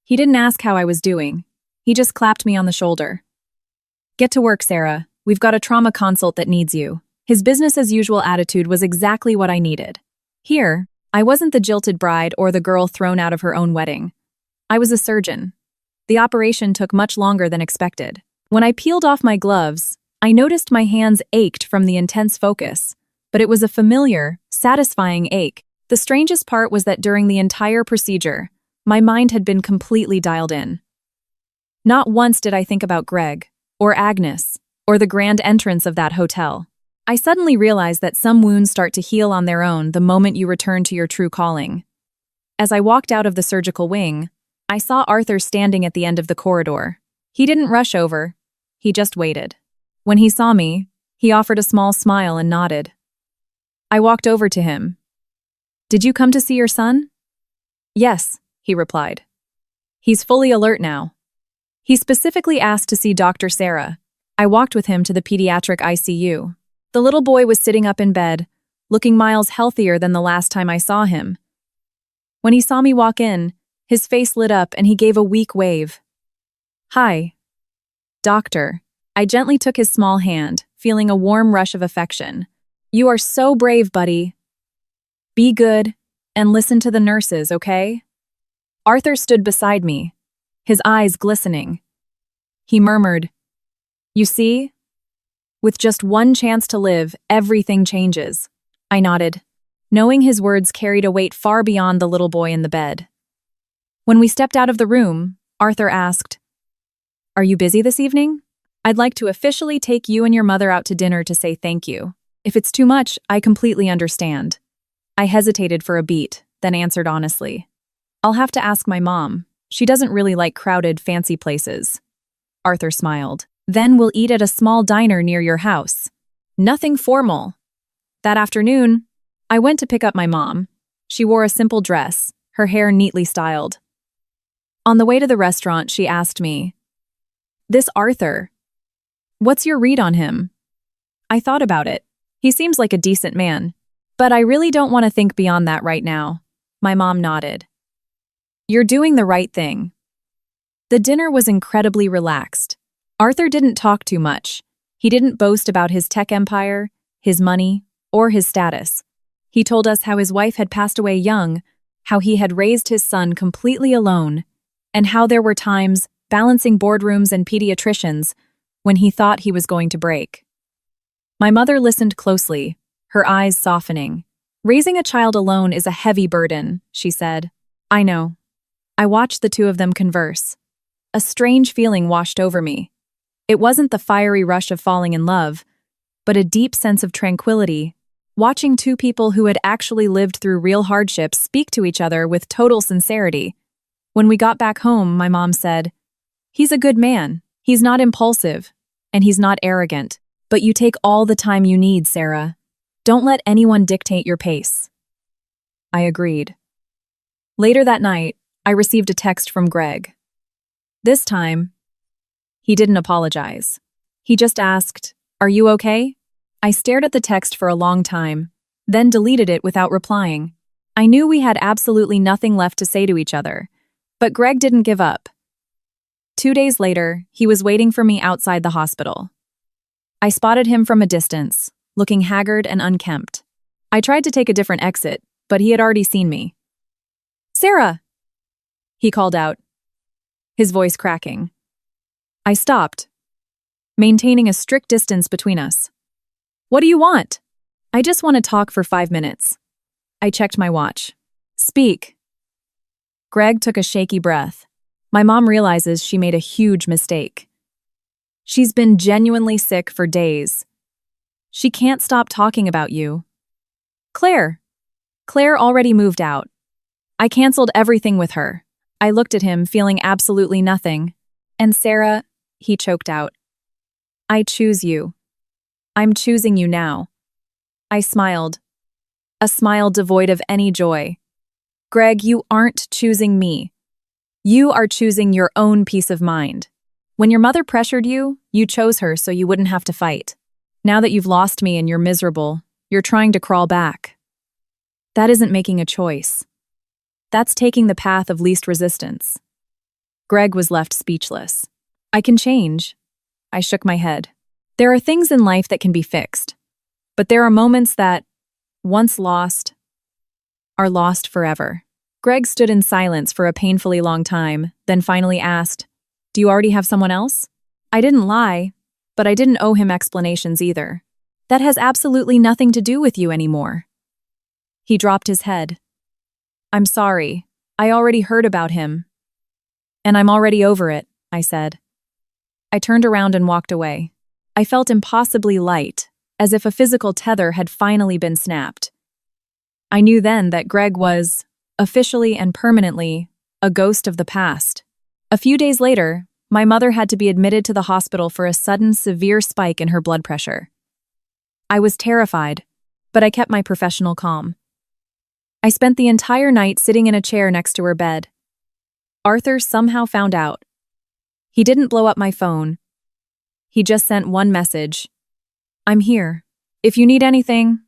He didn't ask how I was doing. He just clapped me on the shoulder. "Get to work, Sarah. We've got a trauma consult that needs you." His business-as-usual attitude was exactly what I needed. Here, I wasn't the jilted bride or the girl thrown out of her own wedding. I was a surgeon. The operation took much longer than expected. When I peeled off my gloves, I noticed my hands ached from the intense focus, but it was a familiar, satisfying ache. The strangest part was that during the entire procedure, my mind had been completely dialed in. Not once did I think about Greg, or Agnes, or the grand entrance of that hotel. I suddenly realized that some wounds start to heal on their own the moment you return to your true calling. As I walked out of the surgical wing, I saw Arthur standing at the end of the corridor. He didn't rush over. He just waited. When he saw me, he offered a small smile and nodded. I walked over to him. "Did you come to see your son?" "Yes," he replied. "He's fully alert now." He specifically asked to see Dr. Sarah. I walked with him to the pediatric ICU. The little boy was sitting up in bed, looking miles healthier than the last time I saw him. When he saw me walk in, his face lit up and he gave a weak wave. "Hi, doctor." I gently took his small hand, feeling a warm rush of affection. "You are so brave, buddy. Be good and listen to the nurses, okay?" Arthur stood beside me, his eyes glistening. He murmured, "You see? With just one chance to live, everything changes." I nodded, knowing his words carried a weight far beyond the little boy in the bed. When we stepped out of the room, Arthur asked, "Are you busy this evening? I'd like to officially take you and your mother out to dinner to say thank you. If it's too much, I completely understand." I hesitated for a beat, then answered honestly, "I'll have to ask my mom. She doesn't really like crowded, fancy places." Arthur smiled. "Then we'll eat at a small diner near your house. Nothing formal." That afternoon, I went to pick up my mom. She wore a simple dress, her hair neatly styled. On the way to the restaurant, she asked me, "This Arthur, what's your read on him?" I thought about it. He seems like a decent man, but I really don't want to think beyond that right now. My mom nodded. "You're doing the right thing." The dinner was incredibly relaxed. Arthur didn't talk too much. He didn't boast about his tech empire, his money, or his status. He told us how his wife had passed away young, how he had raised his son completely alone, and how there were times, balancing boardrooms and pediatricians, when he thought he was going to break. My mother listened closely, her eyes softening. "Raising a child alone is a heavy burden," she said. "I know." I watched the two of them converse. A strange feeling washed over me. It wasn't the fiery rush of falling in love, but a deep sense of tranquility, watching two people who had actually lived through real hardships speak to each other with total sincerity. When we got back home, my mom said, "He's a good man. He's not impulsive, and he's not arrogant. But you take all the time you need, Sarah. Don't let anyone dictate your pace." I agreed. Later that night, I received a text from Greg. This time, he didn't apologize. He just asked, "Are you okay?" I stared at the text for a long time, then deleted it without replying. I knew we had absolutely nothing left to say to each other, but Greg didn't give up. 2 days later, he was waiting for me outside the hospital. I spotted him from a distance, looking haggard and unkempt. I tried to take a different exit, but he had already seen me. "Sarah!" he called out, his voice cracking. I stopped, maintaining a strict distance between us. "What do you want?" "I just want to talk for 5 minutes." I checked my watch. "Speak." Greg took a shaky breath. My mom realizes she made a huge mistake. She's been genuinely sick for days. She can't stop talking about you. Claire already moved out. I canceled everything with her. I looked at him, feeling absolutely nothing. "And Sarah," he choked out. "I choose you. I'm choosing you now." I smiled. A smile devoid of any joy. "Greg, you aren't choosing me. You are choosing your own peace of mind. When your mother pressured you, you chose her so you wouldn't have to fight. Now that you've lost me and you're miserable, you're trying to crawl back. That isn't making a choice. That's taking the path of least resistance." Greg was left speechless. "I can change." I shook my head. There are things in life that can be fixed, but there are moments that, once lost, are lost forever. Greg stood in silence for a painfully long time, then finally asked, "Do you already have someone else?" I didn't lie, but I didn't owe him explanations either. "That has absolutely nothing to do with you anymore." He dropped his head. "I'm sorry. I already heard about him. And I'm already over it," I said. I turned around and walked away. I felt impossibly light, as if a physical tether had finally been snapped. I knew then that Greg was, officially and permanently, a ghost of the past. A few days later, my mother had to be admitted to the hospital for a sudden severe spike in her blood pressure. I was terrified, but I kept my professional calm. I spent the entire night sitting in a chair next to her bed. Arthur somehow found out. He didn't blow up my phone. He just sent one message. "I'm here. If you need anything,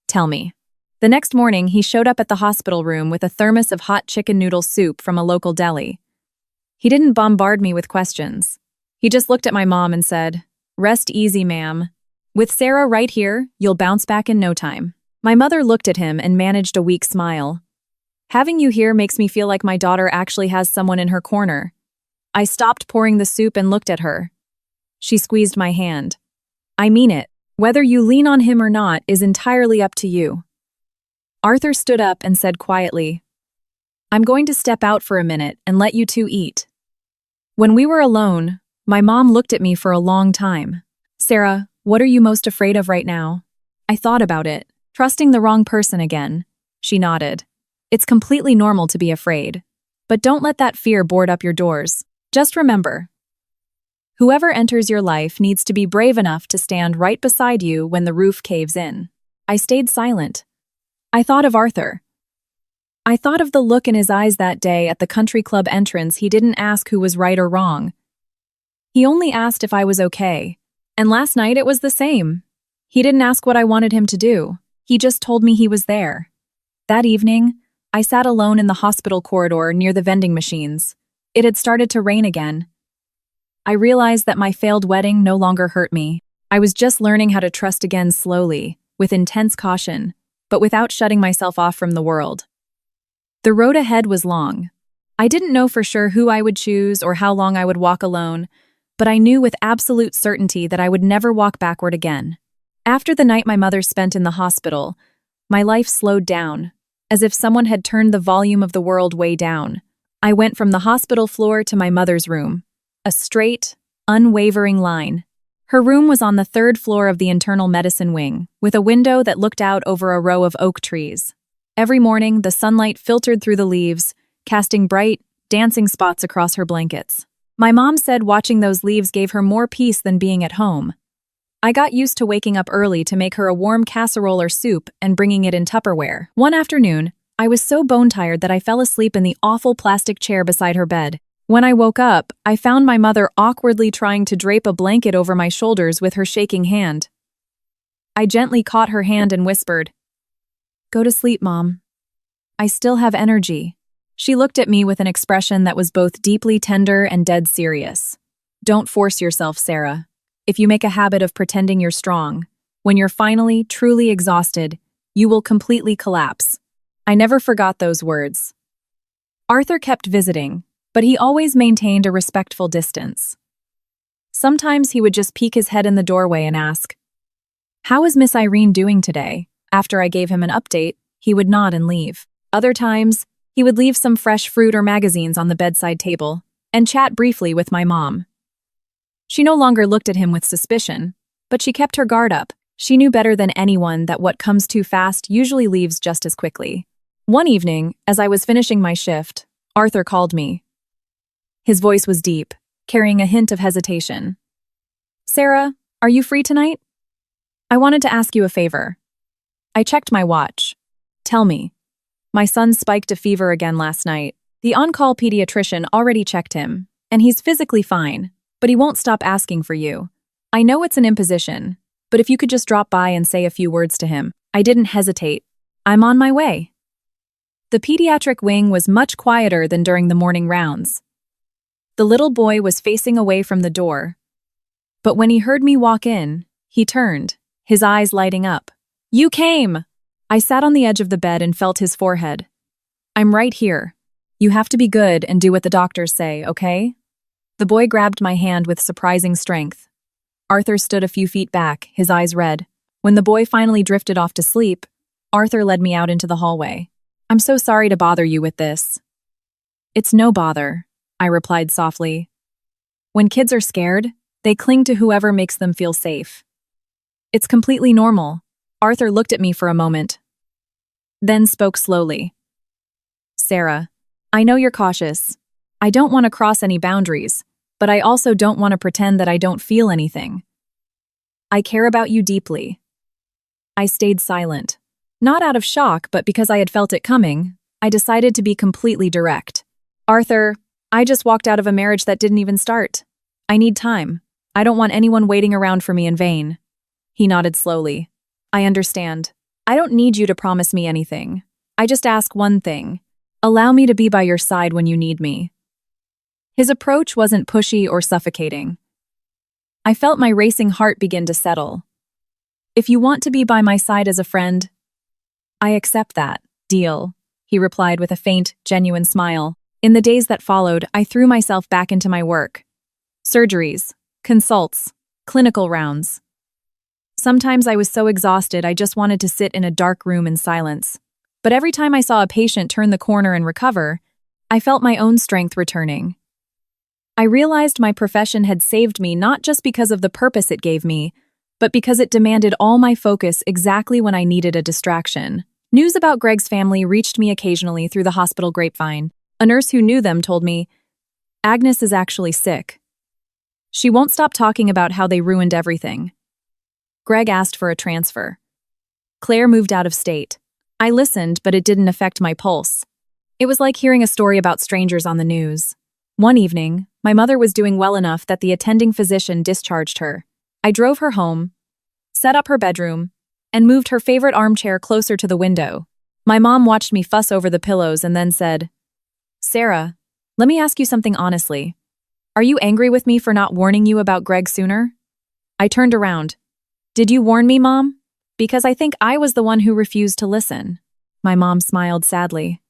tell me." The next morning, he showed up at the hospital room with a thermos of hot chicken noodle soup from a local deli. He didn't bombard me with questions. He just looked at my mom and said, "Rest easy, ma'am. With Sarah right here, you'll bounce back in no time." My mother looked at him and managed a weak smile. "Having you here makes me feel like my daughter actually has someone in her corner." I stopped pouring the soup and looked at her. She squeezed my hand. "I mean it. Whether you lean on him or not is entirely up to you." Arthur stood up and said quietly, "I'm going to step out for a minute and let you two eat." When we were alone, my mom looked at me for a long time. "Sarah, what are you most afraid of right now?" I thought about it. Trusting the wrong person again. She nodded. "It's completely normal to be afraid. But don't let that fear board up your doors. Just remember, whoever enters your life needs to be brave enough to stand right beside you when the roof caves in." I stayed silent. I thought of Arthur. I thought of the look in his eyes that day at the country club entrance. He didn't ask who was right or wrong. He only asked if I was okay. And last night it was the same. He didn't ask what I wanted him to do. He just told me he was there. That evening, I sat alone in the hospital corridor near the vending machines. It had started to rain again. I realized that my failed wedding no longer hurt me. I was just learning how to trust again slowly, with intense caution, but without shutting myself off from the world. The road ahead was long. I didn't know for sure who I would choose or how long I would walk alone, but I knew with absolute certainty that I would never walk backward again. After the night my mother spent in the hospital, my life slowed down, as if someone had turned the volume of the world way down. I went from the hospital floor to my mother's room, a straight, unwavering line. Her room was on the 3rd floor of the internal medicine wing, with a window that looked out over a row of oak trees. Every morning, the sunlight filtered through the leaves, casting bright, dancing spots across her blankets. My mom said watching those leaves gave her more peace than being at home. I got used to waking up early to make her a warm casserole or soup and bringing it in Tupperware. One afternoon, I was so bone-tired that I fell asleep in the awful plastic chair beside her bed. When I woke up, I found my mother awkwardly trying to drape a blanket over my shoulders with her shaking hand. I gently caught her hand and whispered, "Go to sleep, Mom. I still have energy." She looked at me with an expression that was both deeply tender and dead serious. "Don't force yourself, Sarah. If you make a habit of pretending you're strong, when you're finally, truly exhausted, you will completely collapse." I never forgot those words. Arthur kept visiting, but he always maintained a respectful distance. Sometimes he would just peek his head in the doorway and ask, "How is Miss Irene doing today?" After I gave him an update, he would nod and leave. Other times, he would leave some fresh fruit or magazines on the bedside table and chat briefly with my mom. She no longer looked at him with suspicion, but she kept her guard up. She knew better than anyone that what comes too fast usually leaves just as quickly. One evening, as I was finishing my shift, Arthur called me. His voice was deep, carrying a hint of hesitation. "Sarah, are you free tonight? I wanted to ask you a favor." I checked my watch. "Tell me." "My son spiked a fever again last night. The on-call pediatrician already checked him, and he's physically fine, but he won't stop asking for you. I know it's an imposition, but if you could just drop by and say a few words to him." I didn't hesitate. "I'm on my way." The pediatric wing was much quieter than during the morning rounds. The little boy was facing away from the door. But when he heard me walk in, he turned, his eyes lighting up. "You came!" I sat on the edge of the bed and felt his forehead. "I'm right here. You have to be good and do what the doctors say, okay?" The boy grabbed my hand with surprising strength. Arthur stood a few feet back, his eyes red. When the boy finally drifted off to sleep, Arthur led me out into the hallway. "I'm so sorry to bother you with this." "It's no bother," I replied softly. "When kids are scared, they cling to whoever makes them feel safe. It's completely normal." Arthur looked at me for a moment, then spoke slowly. "Sarah, I know you're cautious. I don't want to cross any boundaries, but I also don't want to pretend that I don't feel anything. I care about you deeply." I stayed silent. Not out of shock, but because I had felt it coming, I decided to be completely direct. "Arthur, I just walked out of a marriage that didn't even start. I need time. I don't want anyone waiting around for me in vain." He nodded slowly. "I understand. I don't need you to promise me anything. I just ask one thing. Allow me to be by your side when you need me." His approach wasn't pushy or suffocating. I felt my racing heart begin to settle. "If you want to be by my side as a friend, I accept that. Deal," he replied with a faint, genuine smile. In the days that followed, I threw myself back into my work. Surgeries, consults, clinical rounds. Sometimes I was so exhausted I just wanted to sit in a dark room in silence. But every time I saw a patient turn the corner and recover, I felt my own strength returning. I realized my profession had saved me not just because of the purpose it gave me, but because it demanded all my focus exactly when I needed a distraction. News about Greg's family reached me occasionally through the hospital grapevine. A nurse who knew them told me, "Agnes is actually sick. She won't stop talking about how they ruined everything." Greg asked for a transfer. Claire moved out of state. I listened, but it didn't affect my pulse. It was like hearing a story about strangers on the news. One evening, my mother was doing well enough that the attending physician discharged her. I drove her home, set up her bedroom, and moved her favorite armchair closer to the window. My mom watched me fuss over the pillows and then said, "Sarah, let me ask you something honestly. Are you angry with me for not warning you about Greg sooner?" I turned around. "Did you warn me, Mom? Because I think I was the one who refused to listen." My mom smiled sadly.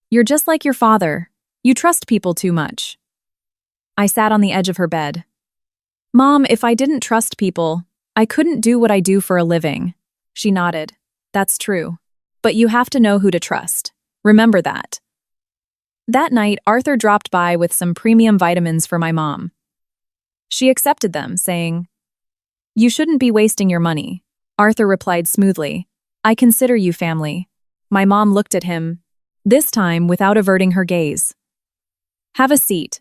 "You're just like your father. You trust people too much." I sat on the edge of her bed. "Mom, if I didn't trust people, I couldn't do what I do for a living." She nodded. "That's true. But you have to know who to trust. Remember that." That night, Arthur dropped by with some premium vitamins for my mom. She accepted them, saying, "You shouldn't be wasting your money." Arthur replied smoothly, "I consider you family." My mom looked at him, this time without averting her gaze. "Have a seat.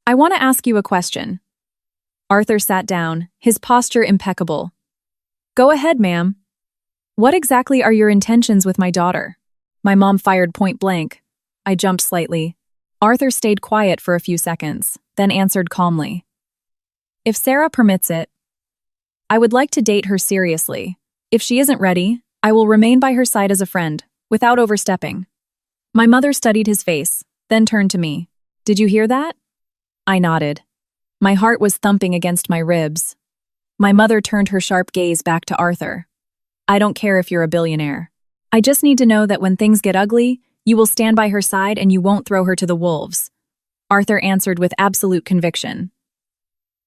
I want to ask you a question." Arthur sat down, his posture impeccable. "Go ahead, ma'am. What exactly are your intentions with my daughter?" My mom fired point blank. I jumped slightly. Arthur stayed quiet for a few seconds, then answered calmly. "If Sarah permits it, I would like to date her seriously. If she isn't ready, I will remain by her side as a friend, without overstepping. My mother studied his face, then turned to me. Did you hear that? I nodded. My heart was thumping against my ribs. My mother turned her sharp gaze back to Arthur. I don't care if you're a billionaire. I just need to know that when things get ugly, you will stand by her side and you won't throw her to the wolves. Arthur answered with absolute conviction.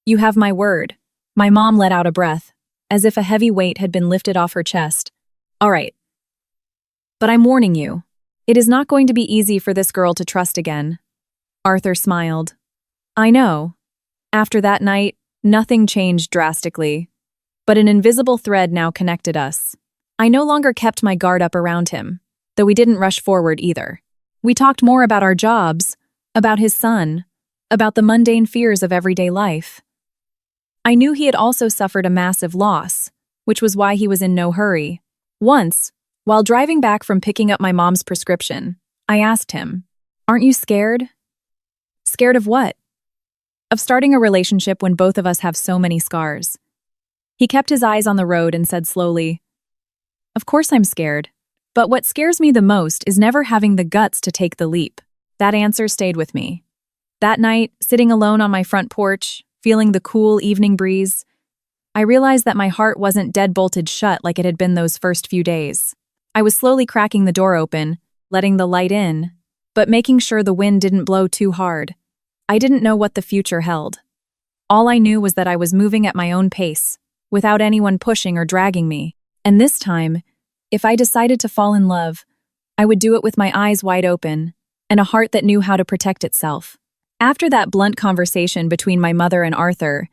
You have my word. My mom let out a breath, as if a heavy weight had been lifted off her chest. All right. But I'm warning you. It is not going to be easy for this girl to trust again. Arthur smiled. I know. After that night, nothing changed drastically. But an invisible thread now connected us. I no longer kept my guard up around him, though we didn't rush forward either. We talked more about our jobs, about his son, about the mundane fears of everyday life. I knew he had also suffered a massive loss, which was why he was in no hurry. Once, while driving back from picking up my mom's prescription, I asked him, "Aren't you scared?" Scared of what? Of starting a relationship when both of us have so many scars. He kept his eyes on the road and said slowly, "Of course I'm scared, but what scares me the most is never having the guts to take the leap." That answer stayed with me. That night, sitting alone on my front porch, feeling the cool evening breeze, I realized that my heart wasn't dead-bolted shut like it had been those first few days. I was slowly cracking the door open, letting the light in, but making sure the wind didn't blow too hard. I didn't know what the future held. All I knew was that I was moving at my own pace, without anyone pushing or dragging me. And this time, if I decided to fall in love, I would do it with my eyes wide open and a heart that knew how to protect itself. After that blunt conversation between my mother and Arthur,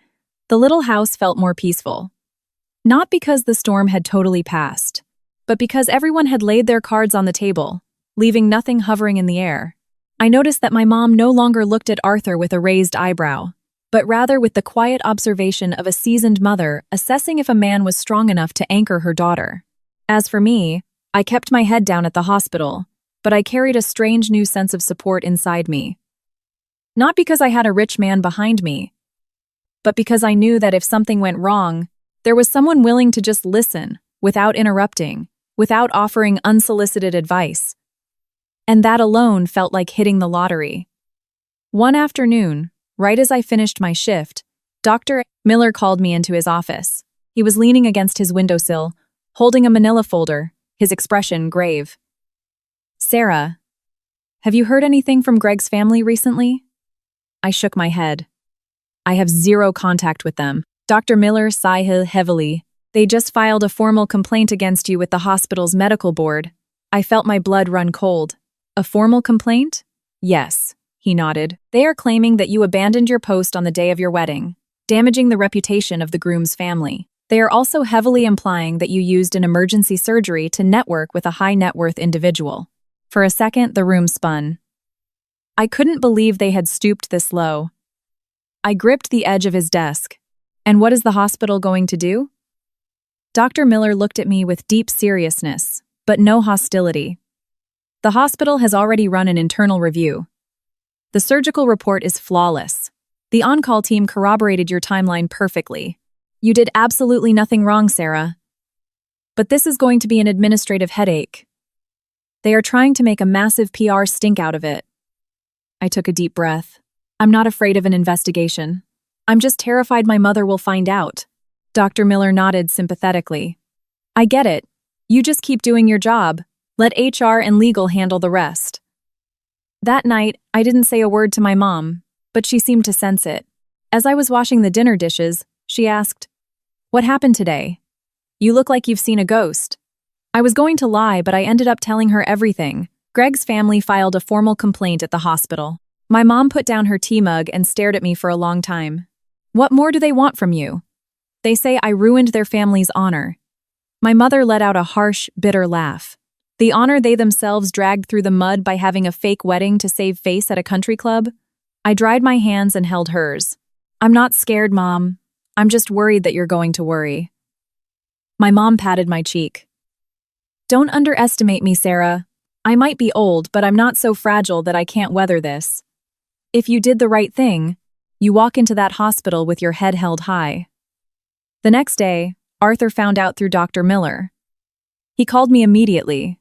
the little house felt more peaceful. Not because the storm had totally passed, but because everyone had laid their cards on the table, leaving nothing hovering in the air. I noticed that my mom no longer looked at Arthur with a raised eyebrow, but rather with the quiet observation of a seasoned mother assessing if a man was strong enough to anchor her daughter. As for me, I kept my head down at the hospital, but I carried a strange new sense of support inside me. Not because I had a rich man behind me, but because I knew that if something went wrong, there was someone willing to just listen, without interrupting, without offering unsolicited advice. And that alone felt like hitting the lottery. One afternoon, right as I finished my shift, Dr. Miller called me into his office. He was leaning against his windowsill, holding a manila folder, his expression grave. "Sarah, have you heard anything from Greg's family recently?" I shook my head. "I have zero contact with them." Dr. Miller sighed heavily. "They just filed a formal complaint against you with the hospital's medical board." I felt my blood run cold. "A formal complaint?" "Yes," he nodded. "They are claiming that you abandoned your post on the day of your wedding, damaging the reputation of the groom's family. They are also heavily implying that you used an emergency surgery to network with a high-net-worth individual." For a second, the room spun. I couldn't believe they had stooped this low. I gripped the edge of his desk. "And what is the hospital going to do?" Dr. Miller looked at me with deep seriousness, but no hostility. "The hospital has already run an internal review. The surgical report is flawless. The on-call team corroborated your timeline perfectly. You did absolutely nothing wrong, Sarah. But this is going to be an administrative headache. They are trying to make a massive PR stink out of it." I took a deep breath. "I'm not afraid of an investigation. I'm just terrified my mother will find out." Dr. Miller nodded sympathetically. "I get it. You just keep doing your job. Let HR and legal handle the rest." That night, I didn't say a word to my mom, but she seemed to sense it. As I was washing the dinner dishes, she asked, "What happened today? You look like you've seen a ghost." I was going to lie, but I ended up telling her everything. Greg's family filed a formal complaint at the hospital. My mom put down her tea mug and stared at me for a long time. "What more do they want from you?" "They say I ruined their family's honor." My mother let out a harsh, bitter laugh. "The honor they themselves dragged through the mud by having a fake wedding to save face at a country club?" I dried my hands and held hers. "I'm not scared, Mom. I'm just worried that you're going to worry." My mom patted my cheek. "Don't underestimate me, Sarah. I might be old, but I'm not so fragile that I can't weather this. If you did the right thing, you walk into that hospital with your head held high." The next day, Arthur found out through Dr. Miller. He called me immediately.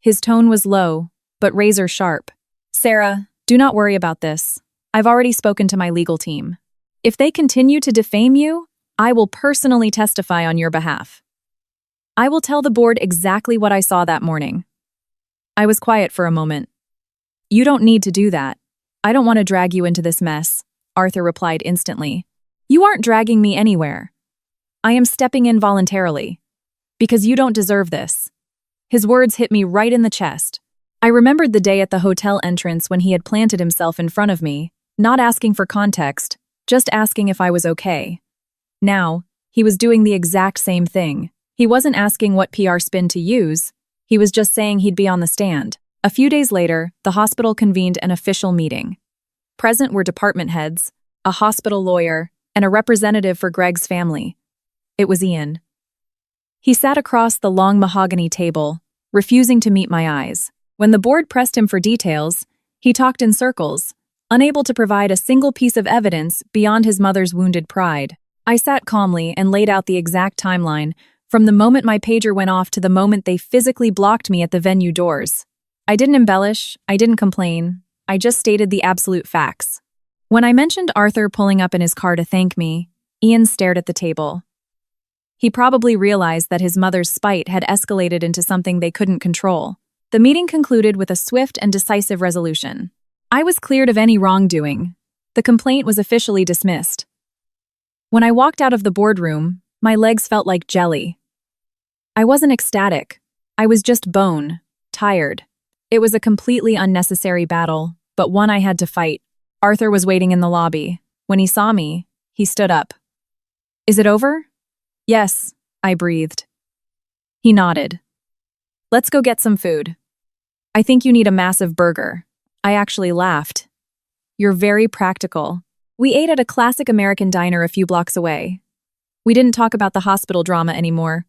His tone was low, but razor sharp. "Sarah, do not worry about this. I've already spoken to my legal team. If they continue to defame you, I will personally testify on your behalf. I will tell the board exactly what I saw that morning." I was quiet for a moment. "You don't need to do that. I don't want to drag you into this mess," Arthur replied instantly. "You aren't dragging me anywhere. I am stepping in voluntarily. Because you don't deserve this." His words hit me right in the chest. I remembered the day at the hotel entrance when he had planted himself in front of me, not asking for context, just asking if I was okay. Now, he was doing the exact same thing. He wasn't asking what PR spin to use, he was just saying he'd be on the stand. A few days later, the hospital convened an official meeting. Present were department heads, a hospital lawyer, and a representative for Greg's family. It was Ian. He sat across the long mahogany table, refusing to meet my eyes. When the board pressed him for details, he talked in circles, unable to provide a single piece of evidence beyond his mother's wounded pride. I sat calmly and laid out the exact timeline, from the moment my pager went off to the moment they physically blocked me at the venue doors. I didn't embellish, I didn't complain, I just stated the absolute facts. When I mentioned Arthur pulling up in his car to thank me, Ian stared at the table. He probably realized that his mother's spite had escalated into something they couldn't control. The meeting concluded with a swift and decisive resolution. I was cleared of any wrongdoing. The complaint was officially dismissed. When I walked out of the boardroom, my legs felt like jelly. I wasn't ecstatic. I was just bone, tired. It was a completely unnecessary battle, but one I had to fight. Arthur was waiting in the lobby. When he saw me, he stood up. "Is it over?" "Yes," I breathed. He nodded. "Let's go get some food. I think you need a massive burger." I actually laughed. "You're very practical." We ate at a classic American diner a few blocks away. We didn't talk about the hospital drama anymore.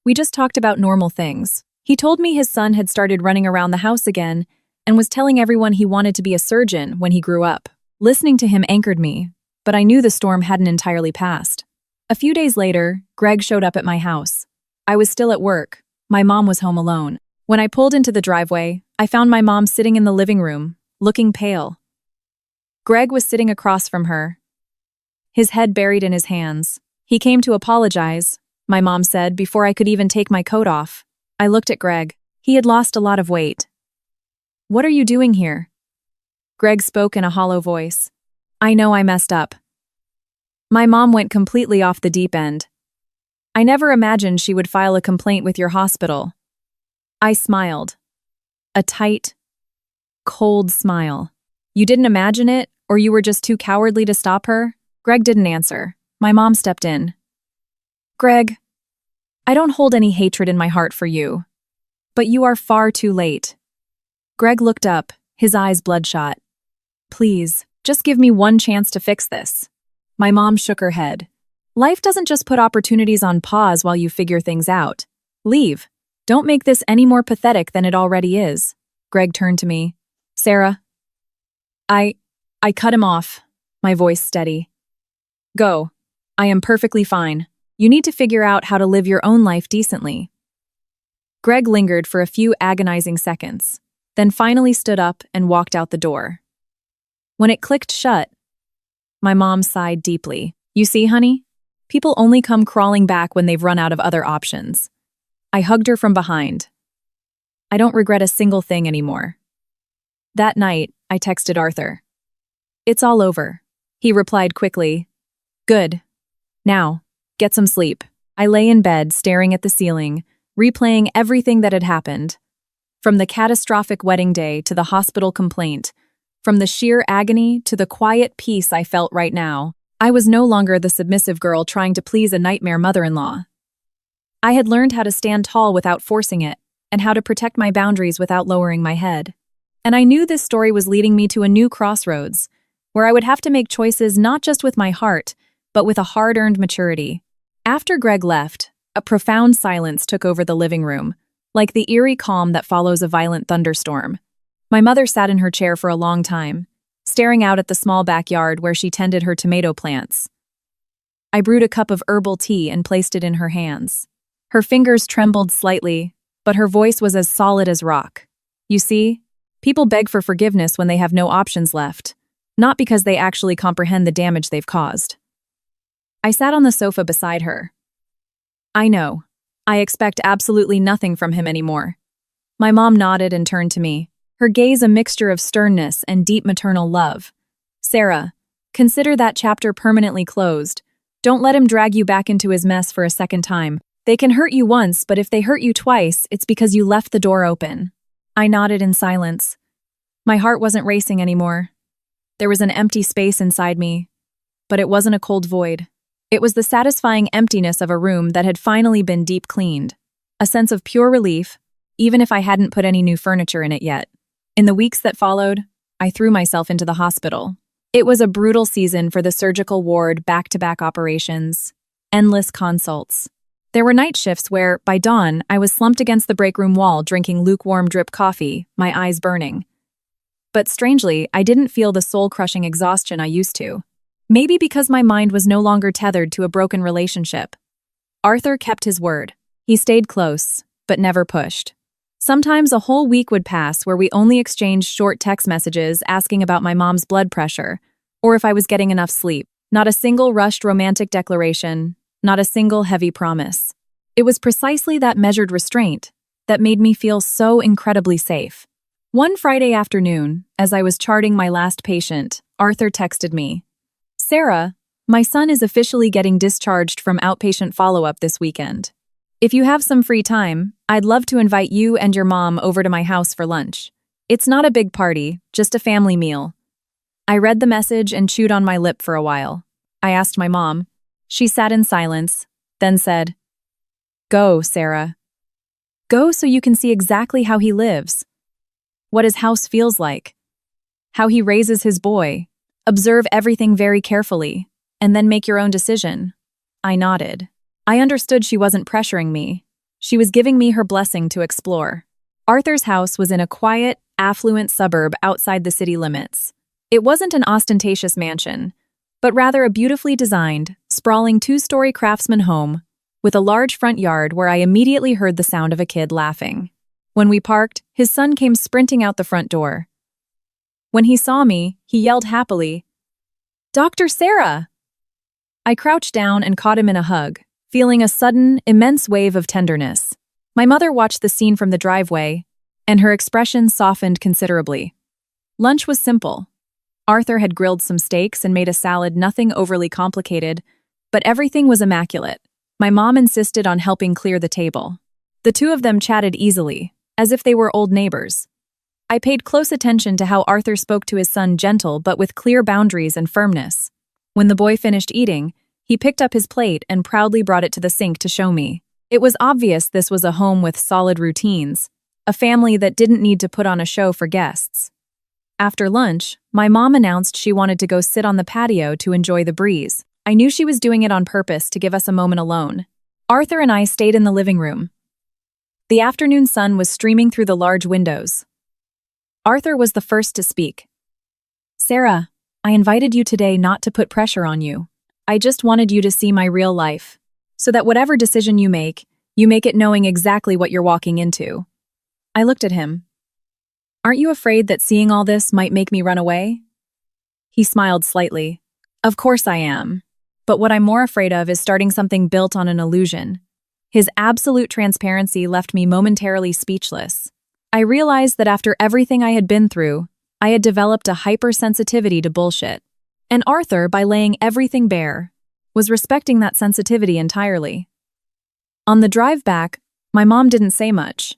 We just talked about normal things. He told me his son had started running around the house again and was telling everyone he wanted to be a surgeon when he grew up. Listening to him anchored me, but I knew the storm hadn't entirely passed. A few days later, Greg showed up at my house. I was still at work. My mom was home alone. When I pulled into the driveway, I found my mom sitting in the living room, looking pale. Greg was sitting across from her, his head buried in his hands. "He came to apologize," my mom said before I could even take my coat off. I looked at Greg. He had lost a lot of weight. "What are you doing here?" Greg spoke in a hollow voice. "I know I messed up." My mom went completely off the deep end. "I never imagined she would file a complaint with your hospital." I smiled. A tight, cold smile. "You didn't imagine it, or you were just too cowardly to stop her?" Greg didn't answer. My mom stepped in. "Greg, I don't hold any hatred in my heart for you. But you are far too late." Greg looked up, his eyes bloodshot. "Please, just give me one chance to fix this." My mom shook her head. "Life doesn't just put opportunities on pause while you figure things out. Leave. Don't make this any more pathetic than it already is." Greg turned to me. "Sarah." I cut him off, my voice steady. "Go. I am perfectly fine. You need to figure out how to live your own life decently." Greg lingered for a few agonizing seconds, then finally stood up and walked out the door. When it clicked shut, my mom sighed deeply. "You see, honey? People only come crawling back when they've run out of other options." I hugged her from behind. I don't regret a single thing anymore. That night, I texted Arthur. "It's all over." He replied quickly. "Good. Now, get some sleep." I lay in bed, staring at the ceiling, replaying everything that had happened. From the catastrophic wedding day to the hospital complaint, from the sheer agony to the quiet peace I felt right now, I was no longer the submissive girl trying to please a nightmare mother-in-law. I had learned how to stand tall without forcing it, and how to protect my boundaries without lowering my head. And I knew this story was leading me to a new crossroads, where I would have to make choices not just with my heart, but with a hard-earned maturity. After Greg left, a profound silence took over the living room, like the eerie calm that follows a violent thunderstorm. My mother sat in her chair for a long time, staring out at the small backyard where she tended her tomato plants. I brewed a cup of herbal tea and placed it in her hands. Her fingers trembled slightly, but her voice was as solid as rock. You see, people beg for forgiveness when they have no options left, not because they actually comprehend the damage they've caused. I sat on the sofa beside her. I know. I expect absolutely nothing from him anymore. My mom nodded and turned to me, her gaze a mixture of sternness and deep maternal love. Sarah, consider that chapter permanently closed. Don't let him drag you back into his mess for a second time. They can hurt you once, but if they hurt you twice, it's because you left the door open. I nodded in silence. My heart wasn't racing anymore. There was an empty space inside me, but it wasn't a cold void. It was the satisfying emptiness of a room that had finally been deep cleaned. A sense of pure relief, even if I hadn't put any new furniture in it yet. In the weeks that followed, I threw myself into the hospital. It was a brutal season for the surgical ward, back-to-back operations, endless consults. There were night shifts where, by dawn, I was slumped against the break room wall drinking lukewarm drip coffee, my eyes burning. But strangely, I didn't feel the soul-crushing exhaustion I used to. Maybe because my mind was no longer tethered to a broken relationship. Arthur kept his word. He stayed close, but never pushed. Sometimes a whole week would pass where we only exchanged short text messages asking about my mom's blood pressure, or if I was getting enough sleep. Not a single rushed romantic declaration, not a single heavy promise. It was precisely that measured restraint that made me feel so incredibly safe. One Friday afternoon, as I was charting my last patient, Arthur texted me, "Sarah, my son is officially getting discharged from outpatient follow-up this weekend. If you have some free time, I'd love to invite you and your mom over to my house for lunch. It's not a big party, just a family meal." I read the message and chewed on my lip for a while. I asked my mom. She sat in silence, then said, "Go, Sarah. Go so you can see exactly how he lives, what his house feels like, how he raises his boy. Observe everything very carefully, and then make your own decision." I nodded. I understood she wasn't pressuring me. She was giving me her blessing to explore. Arthur's house was in a quiet, affluent suburb outside the city limits. It wasn't an ostentatious mansion, but rather a beautifully designed, sprawling two-story craftsman home with a large front yard where I immediately heard the sound of a kid laughing. When we parked, his son came sprinting out the front door. When he saw me, he yelled happily, "Dr. Sarah!" I crouched down and caught him in a hug, feeling a sudden, immense wave of tenderness. My mother watched the scene from the driveway, and her expression softened considerably. Lunch was simple. Arthur had grilled some steaks and made a salad, nothing overly complicated, but everything was immaculate. My mom insisted on helping clear the table. The two of them chatted easily, as if they were old neighbors. I paid close attention to how Arthur spoke to his son, gentle but with clear boundaries and firmness. When the boy finished eating, he picked up his plate and proudly brought it to the sink to show me. It was obvious this was a home with solid routines, a family that didn't need to put on a show for guests. After lunch, my mom announced she wanted to go sit on the patio to enjoy the breeze. I knew she was doing it on purpose to give us a moment alone. Arthur and I stayed in the living room. The afternoon sun was streaming through the large windows. Arthur was the first to speak. "Sarah, I invited you today not to put pressure on you. I just wanted you to see my real life, so that whatever decision you make it knowing exactly what you're walking into." I looked at him. "Aren't you afraid that seeing all this might make me run away?" He smiled slightly. "Of course I am. But what I'm more afraid of is starting something built on an illusion." His absolute transparency left me momentarily speechless. I realized that after everything I had been through, I had developed a hypersensitivity to bullshit. And Arthur, by laying everything bare, was respecting that sensitivity entirely. On the drive back, my mom didn't say much.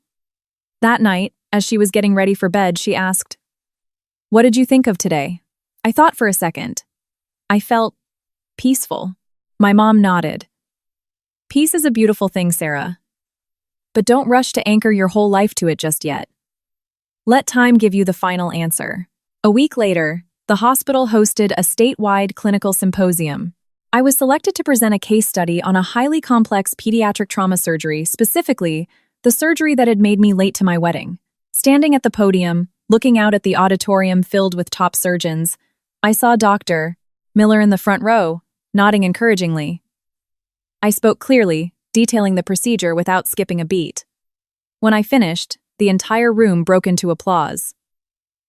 That night, as she was getting ready for bed, she asked, "What did you think of today?" I thought for a second. I felt peaceful. My mom nodded. "Peace is a beautiful thing, Sarah. But don't rush to anchor your whole life to it just yet. Let time give you the final answer." A week later, the hospital hosted a statewide clinical symposium. I was selected to present a case study on a highly complex pediatric trauma surgery, specifically the surgery that had made me late to my wedding. Standing at the podium, looking out at the auditorium filled with top surgeons, I saw Dr. Miller in the front row, nodding encouragingly. I spoke clearly, detailing the procedure without skipping a beat. When I finished, the entire room broke into applause.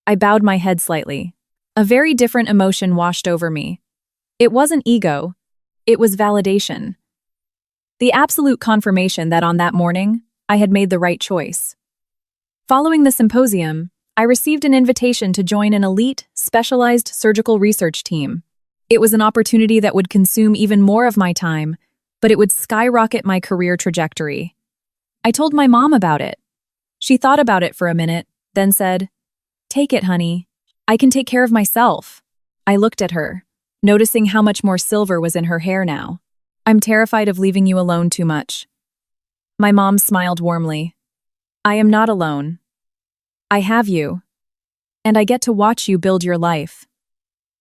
I bowed my head slightly. A very different emotion washed over me. It wasn't ego. It was validation. The absolute confirmation that on that morning, I had made the right choice. Following the symposium, I received an invitation to join an elite, specialized surgical research team. It was an opportunity that would consume even more of my time, but it would skyrocket my career trajectory. I told my mom about it. She thought about it for a minute, then said, "Take it, honey. I can take care of myself." I looked at her, noticing how much more silver was in her hair now. "I'm terrified of leaving you alone too much." My mom smiled warmly. "I am not alone. I have you. And I get to watch you build your life.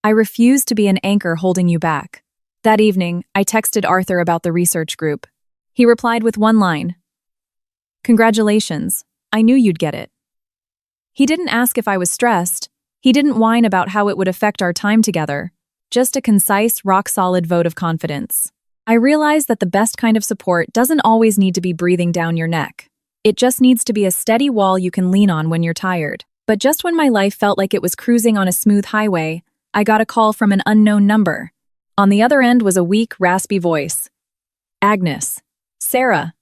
I refuse to be an anchor holding you back." That evening, I texted Arthur about the research group. He replied with one line. "Congratulations. I knew you'd get it." He didn't ask if I was stressed. He didn't whine about how it would affect our time together. Just a concise, rock-solid vote of confidence. I realized that the best kind of support doesn't always need to be breathing down your neck. It just needs to be a steady wall you can lean on when you're tired. But just when my life felt like it was cruising on a smooth highway, I got a call from an unknown number. On the other end was a weak, raspy voice. "Agnes. Sarah.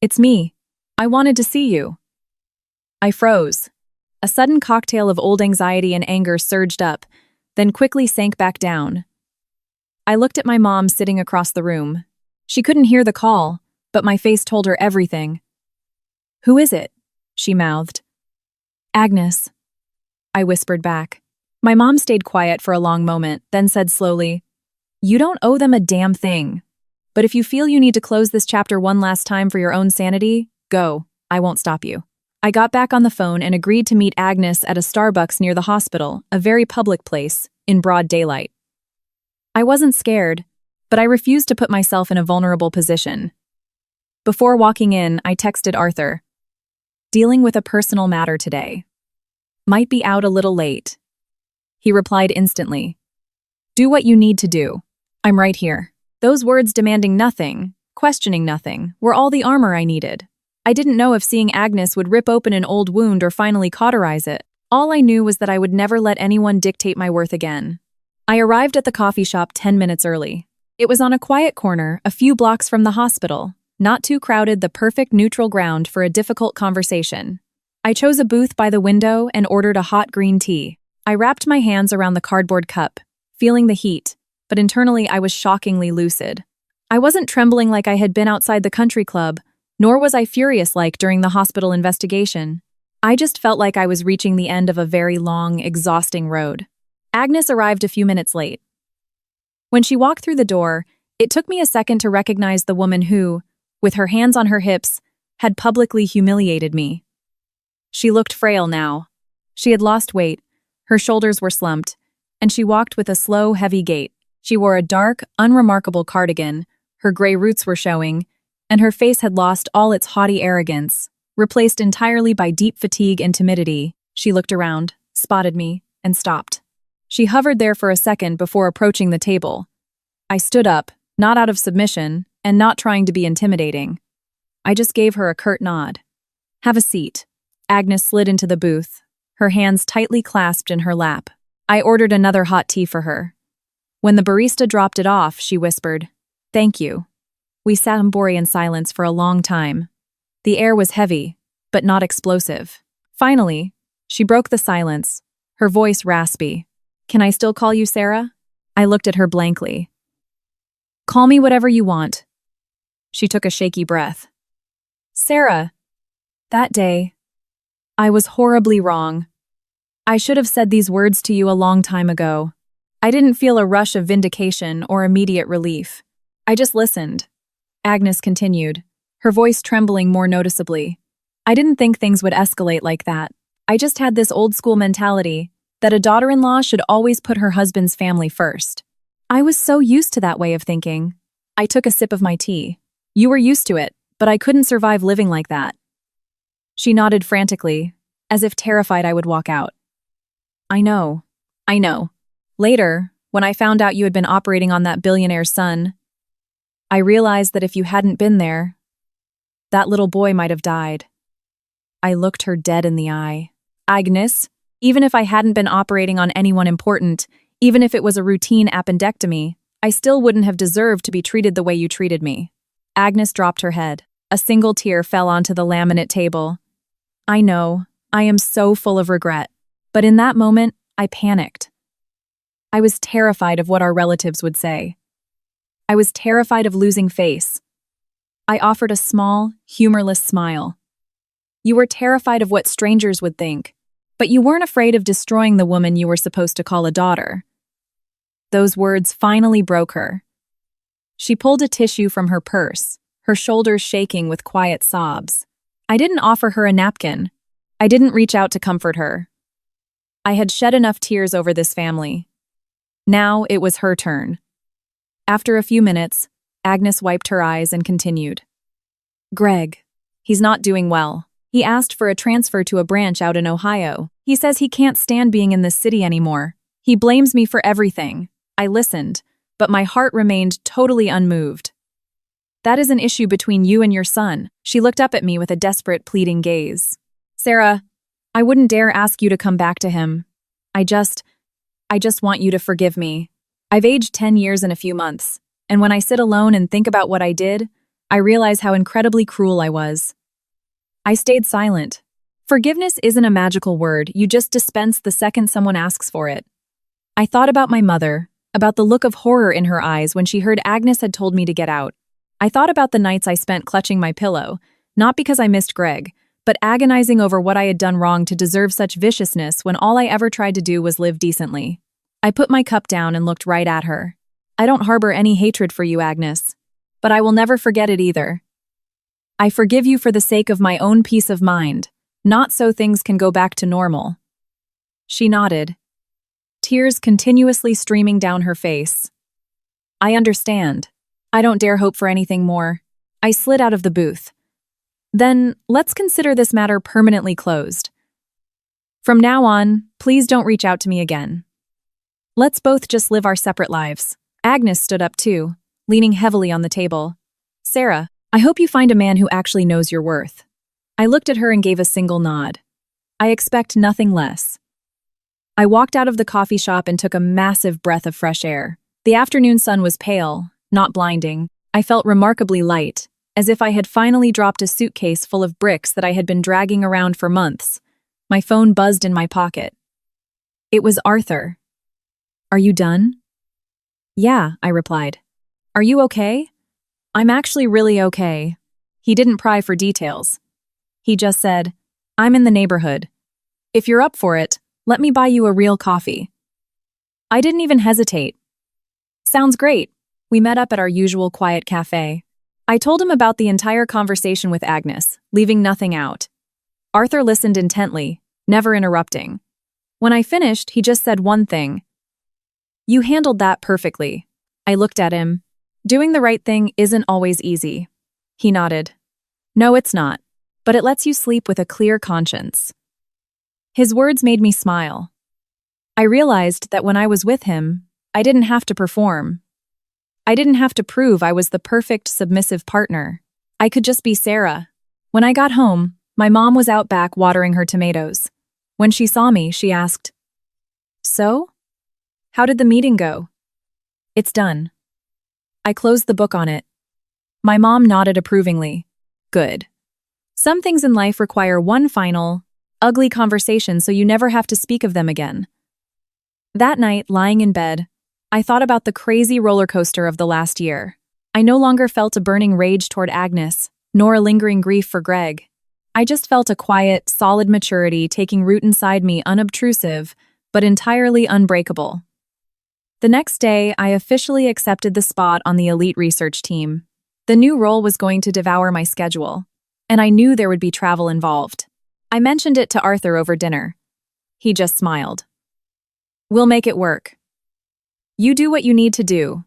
It's me. I wanted to see you." I froze. A sudden cocktail of old anxiety and anger surged up, then quickly sank back down. I looked at my mom sitting across the room. She couldn't hear the call, but my face told her everything. "Who is it?" she mouthed. "Agnes," I whispered back. My mom stayed quiet for a long moment, then said slowly, "You don't owe them a damn thing. But if you feel you need to close this chapter one last time for your own sanity, go. I won't stop you." I got back on the phone and agreed to meet Agnes at a Starbucks near the hospital, a very public place, in broad daylight. I wasn't scared, but I refused to put myself in a vulnerable position. Before walking in, I texted Arthur. "Dealing with a personal matter today. Might be out a little late." He replied instantly. "Do what you need to do. I'm right here." Those words, demanding nothing, questioning nothing, were all the armor I needed. I didn't know if seeing Agnes would rip open an old wound or finally cauterize it. All I knew was that I would never let anyone dictate my worth again. I arrived at the coffee shop 10 minutes early. It was on a quiet corner, a few blocks from the hospital, not too crowded, the perfect neutral ground for a difficult conversation. I chose a booth by the window and ordered a hot green tea. I wrapped my hands around the cardboard cup, feeling the heat, but internally I was shockingly lucid. I wasn't trembling like I had been outside the country club, nor was I furious like during the hospital investigation. I just felt like I was reaching the end of a very long, exhausting road. Agnes arrived a few minutes late. When she walked through the door, it took me a second to recognize the woman who, with her hands on her hips, had publicly humiliated me. She looked frail now. She had lost weight, her shoulders were slumped, and she walked with a slow, heavy gait. She wore a dark, unremarkable cardigan, her gray roots were showing, and her face had lost all its haughty arrogance, replaced entirely by deep fatigue and timidity. She looked around, spotted me, and stopped. She hovered there for a second before approaching the table. I stood up, not out of submission, and not trying to be intimidating. I just gave her a curt nod. "Have a seat." Agnes slid into the booth, her hands tightly clasped in her lap. I ordered another hot tea for her. When the barista dropped it off, she whispered, "Thank you." We sat in Bori silence for a long time. The air was heavy, but not explosive. Finally, she broke the silence, her voice raspy. "Can I still call you Sarah?" I looked at her blankly. "Call me whatever you want." She took a shaky breath. "Sarah, that day, I was horribly wrong. I should have said these words to you a long time ago. I didn't feel a rush of vindication or immediate relief. I just listened." Agnes continued, her voice trembling more noticeably. "I didn't think things would escalate like that. I just had this old-school mentality that a daughter-in-law should always put her husband's family first. I was so used to that way of thinking." I took a sip of my tea. "You were used to it, but I couldn't survive living like that." She nodded frantically, as if terrified I would walk out. I know. Later, when I found out you had been operating on that billionaire's son. I realized that if you hadn't been there, that little boy might have died. I looked her dead in the eye. Agnes, even if I hadn't been operating on anyone important, even if it was a routine appendectomy, I still wouldn't have deserved to be treated the way you treated me. Agnes dropped her head. A single tear fell onto the laminate table. I know, I am so full of regret. But in that moment, I panicked. I was terrified of what our relatives would say. I was terrified of losing face. I offered a small, humorless smile. You were terrified of what strangers would think, but you weren't afraid of destroying the woman you were supposed to call a daughter. Those words finally broke her. She pulled a tissue from her purse, her shoulders shaking with quiet sobs. I didn't offer her a napkin. I didn't reach out to comfort her. I had shed enough tears over this family. Now it was her turn. After a few minutes, Agnes wiped her eyes and continued. Greg, he's not doing well. He asked for a transfer to a branch out in Ohio. He says he can't stand being in this city anymore. He blames me for everything. I listened, but my heart remained totally unmoved. That is an issue between you and your son. She looked up at me with a desperate, pleading gaze. Sarah, I wouldn't dare ask you to come back to him. I just want you to forgive me. I've aged 10 years in a few months, and when I sit alone and think about what I did, I realize how incredibly cruel I was. I stayed silent. Forgiveness isn't a magical word you just dispense the second someone asks for it. I thought about my mother, about the look of horror in her eyes when she heard Agnes had told me to get out. I thought about the nights I spent clutching my pillow, not because I missed Greg, but agonizing over what I had done wrong to deserve such viciousness when all I ever tried to do was live decently. I put my cup down and looked right at her. I don't harbor any hatred for you, Agnes, but I will never forget it either. I forgive you for the sake of my own peace of mind, not so things can go back to normal. She nodded, tears continuously streaming down her face. I understand. I don't dare hope for anything more. I slid out of the booth. Then, let's consider this matter permanently closed. From now on, please don't reach out to me again. Let's both just live our separate lives. Agnes stood up too, leaning heavily on the table. Sarah, I hope you find a man who actually knows your worth. I looked at her and gave a single nod. I expect nothing less. I walked out of the coffee shop and took a massive breath of fresh air. The afternoon sun was pale, not blinding. I felt remarkably light, as if I had finally dropped a suitcase full of bricks that I had been dragging around for months. My phone buzzed in my pocket. It was Arthur. Are you done? Yeah, I replied. Are you okay? I'm actually really okay. He didn't pry for details. He just said, I'm in the neighborhood. If you're up for it, let me buy you a real coffee. I didn't even hesitate. Sounds great. We met up at our usual quiet cafe. I told him about the entire conversation with Agnes, leaving nothing out. Arthur listened intently, never interrupting. When I finished, he just said one thing. You handled that perfectly. I looked at him. Doing the right thing isn't always easy. He nodded. No, it's not, but it lets you sleep with a clear conscience. His words made me smile. I realized that when I was with him, I didn't have to perform. I didn't have to prove I was the perfect submissive partner. I could just be Sarah. When I got home, my mom was out back watering her tomatoes. When she saw me, she asked, So? How did the meeting go? It's done. I closed the book on it. My mom nodded approvingly. Good. Some things in life require one final, ugly conversation so you never have to speak of them again. That night, lying in bed, I thought about the crazy roller coaster of the last year. I no longer felt a burning rage toward Agnes, nor a lingering grief for Greg. I just felt a quiet, solid maturity taking root inside me, unobtrusive, but entirely unbreakable. The next day, I officially accepted the spot on the elite research team. The new role was going to devour my schedule, and I knew there would be travel involved. I mentioned it to Arthur over dinner. He just smiled. We'll make it work. You do what you need to do.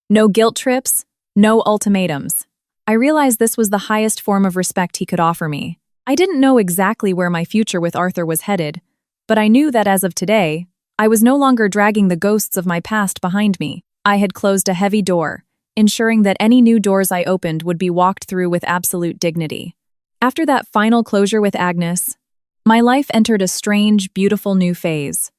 No guilt trips, no ultimatums. I realized this was the highest form of respect he could offer me. I didn't know exactly where my future with Arthur was headed, but I knew that as of today, I was no longer dragging the ghosts of my past behind me. I had closed a heavy door, ensuring that any new doors I opened would be walked through with absolute dignity. After that final closure with Agnes, my life entered a strange, beautiful new phase.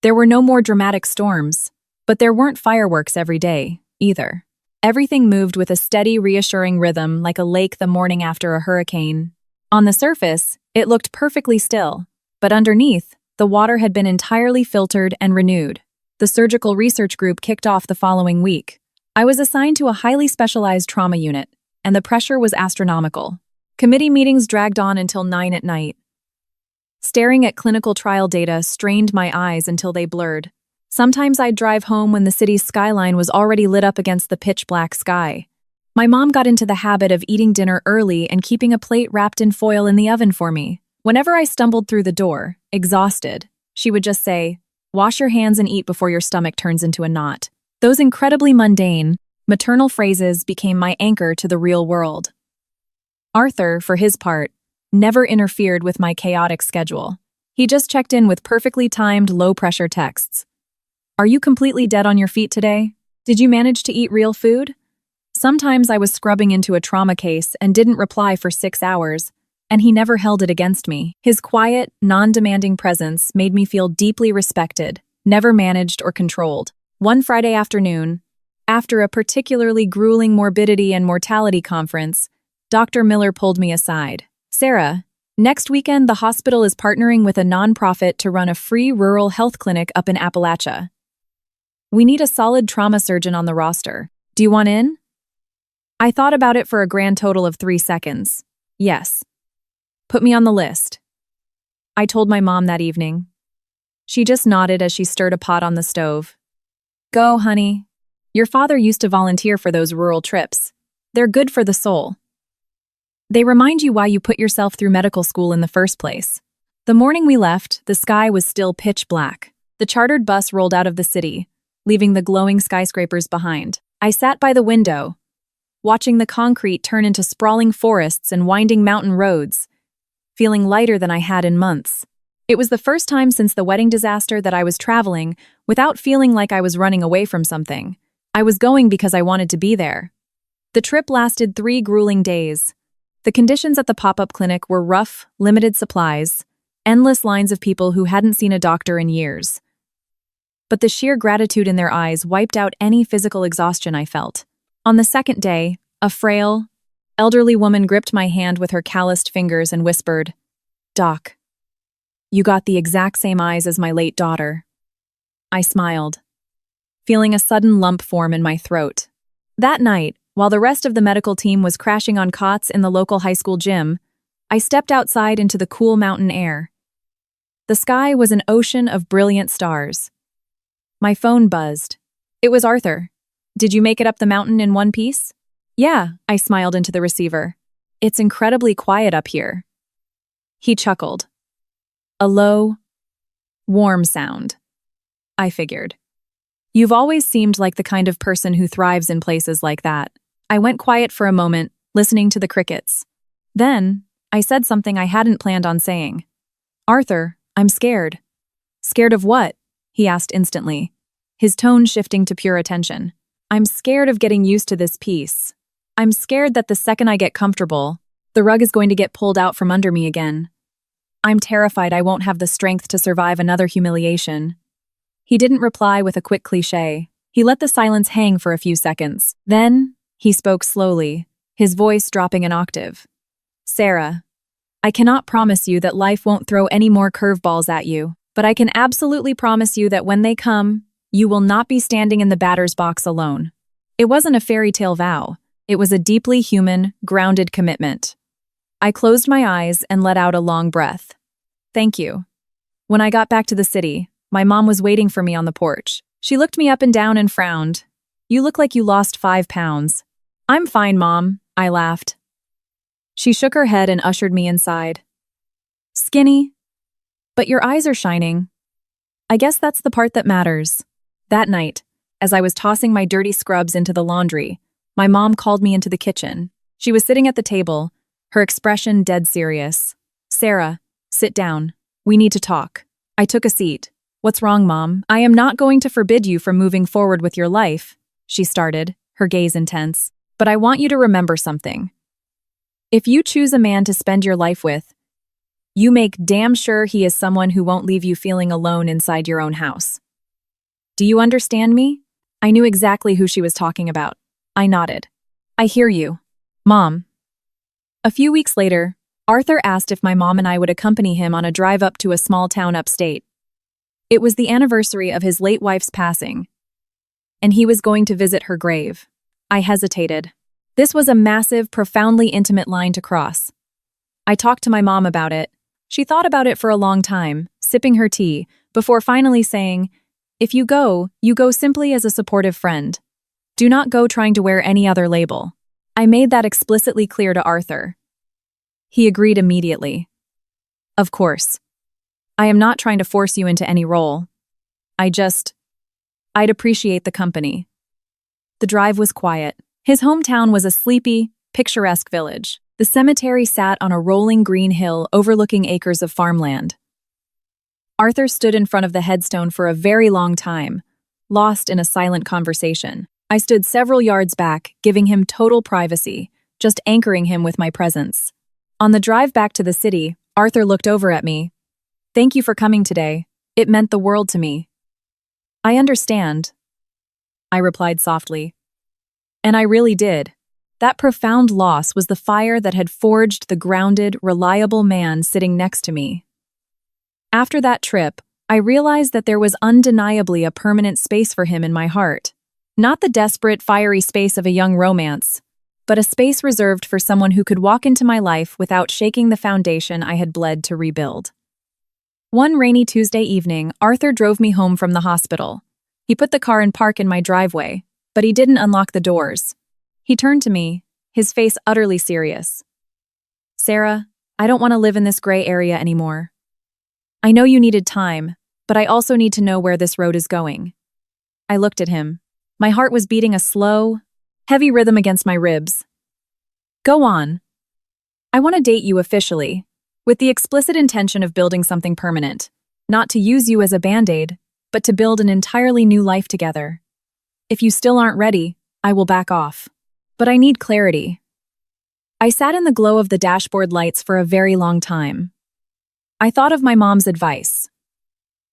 There were no more dramatic storms, but there weren't fireworks every day, either. Everything moved with a steady, reassuring rhythm like a lake the morning after a hurricane. On the surface, it looked perfectly still, but underneath, the water had been entirely filtered and renewed. The surgical research group kicked off the following week. I was assigned to a highly specialized trauma unit, and the pressure was astronomical. Committee meetings dragged on until 9 at night. Staring at clinical trial data strained my eyes until they blurred. Sometimes I'd drive home when the city's skyline was already lit up against the pitch-black sky. My mom got into the habit of eating dinner early and keeping a plate wrapped in foil in the oven for me. Whenever I stumbled through the door, exhausted, she would just say, "Wash your hands and eat before your stomach turns into a knot." Those incredibly mundane, maternal phrases became my anchor to the real world. Arthur, for his part, never interfered with my chaotic schedule. He just checked in with perfectly timed, low-pressure texts. "Are you completely dead on your feet today? Did you manage to eat real food?" Sometimes I was scrubbing into a trauma case and didn't reply for 6 hours, and he never held it against me. His quiet, non-demanding presence made me feel deeply respected, never managed or controlled. One Friday afternoon, after a particularly grueling morbidity and mortality conference, Dr. Miller pulled me aside. "Sarah, next weekend the hospital is partnering with a nonprofit to run a free rural health clinic up in Appalachia. We need a solid trauma surgeon on the roster. Do you want in?" I thought about it for a grand total of 3 seconds. Yes. Put me on the list. I told my mom that evening. She just nodded as she stirred a pot on the stove. "Go, honey. Your father used to volunteer for those rural trips. They're good for the soul. They remind you why you put yourself through medical school in the first place." The morning we left, the sky was still pitch black. The chartered bus rolled out of the city, leaving the glowing skyscrapers behind. I sat by the window, watching the concrete turn into sprawling forests and winding mountain roads, feeling lighter than I had in months. It was the first time since the wedding disaster that I was traveling without feeling like I was running away from something. I was going because I wanted to be there. The trip lasted 3 grueling days. The conditions at the pop-up clinic were rough, limited supplies, endless lines of people who hadn't seen a doctor in years. But the sheer gratitude in their eyes wiped out any physical exhaustion I felt. On the second day, a frail, elderly woman gripped my hand with her calloused fingers and whispered, "Doc, you got the exact same eyes as my late daughter." I smiled, feeling a sudden lump form in my throat. That night, while the rest of the medical team was crashing on cots in the local high school gym, I stepped outside into the cool mountain air. The sky was an ocean of brilliant stars. My phone buzzed. It was Arthur. "Did you make it up the mountain in one piece?" "Yeah," I smiled into the receiver. "It's incredibly quiet up here." He chuckled. A low, warm sound. I figured. "You've always seemed like the kind of person who thrives in places like that." I went quiet for a moment, listening to the crickets. Then, I said something I hadn't planned on saying. "Arthur, I'm scared." "Scared of what?" he asked instantly, his tone shifting to pure attention. "I'm scared of getting used to this peace. I'm scared that the second I get comfortable, the rug is going to get pulled out from under me again. I'm terrified I won't have the strength to survive another humiliation." He didn't reply with a quick cliché. He let the silence hang for a few seconds. Then, he spoke slowly, his voice dropping an octave. "Sarah, I cannot promise you that life won't throw any more curveballs at you, but I can absolutely promise you that when they come, you will not be standing in the batter's box alone." It wasn't a fairy tale vow. It was a deeply human, grounded commitment. I closed my eyes and let out a long breath. "Thank you." When I got back to the city, my mom was waiting for me on the porch. She looked me up and down and frowned. "You look like you lost 5 pounds." "I'm fine, Mom," I laughed. She shook her head and ushered me inside. "Skinny, but your eyes are shining. I guess that's the part that matters." That night, as I was tossing my dirty scrubs into the laundry, my mom called me into the kitchen. She was sitting at the table, her expression dead serious. "Sarah, sit down. We need to talk." I took a seat, What's wrong, Mom? I am not going to forbid you from moving forward with your life, she started, her gaze intense. But I want you to remember something. If you choose a man to spend your life with, you make damn sure he is someone who won't leave you feeling alone inside your own house. Do you understand me? I knew exactly who she was talking about. I nodded. I hear you, Mom. A few weeks later, Arthur asked if my mom and I would accompany him on a drive up to a small town upstate. It was the anniversary of his late wife's passing, and he was going to visit her grave. I hesitated. This was a massive, profoundly intimate line to cross. I talked to my mom about it. She thought about it for a long time, sipping her tea, before finally saying, "If you go simply as a supportive friend. Do not go trying to wear any other label." I made that explicitly clear to Arthur. He agreed immediately. Of course. I am not trying to force you into any role. I'd appreciate the company. The drive was quiet. His hometown was a sleepy, picturesque village. The cemetery sat on a rolling green hill overlooking acres of farmland. Arthur stood in front of the headstone for a very long time, lost in a silent conversation. I stood several yards back, giving him total privacy, just anchoring him with my presence. On the drive back to the city, Arthur looked over at me. "Thank you for coming today. It meant the world to me." "I understand," I replied softly. And I really did. That profound loss was the fire that had forged the grounded, reliable man sitting next to me. After that trip, I realized that there was undeniably a permanent space for him in my heart. Not the desperate, fiery space of a young romance, but a space reserved for someone who could walk into my life without shaking the foundation I had bled to rebuild. One rainy Tuesday evening, Arthur drove me home from the hospital. He put the car in park in my driveway, but he didn't unlock the doors. He turned to me, his face utterly serious. "Sarah, I don't want to live in this gray area anymore. I know you needed time, but I also need to know where this road is going." I looked at him. My heart was beating a slow, heavy rhythm against my ribs. "Go on. I want to date you officially, with the explicit intention of building something permanent, not to use you as a band-aid, but to build an entirely new life together. If you still aren't ready, I will back off. But I need clarity." I sat in the glow of the dashboard lights for a very long time. I thought of my mom's advice.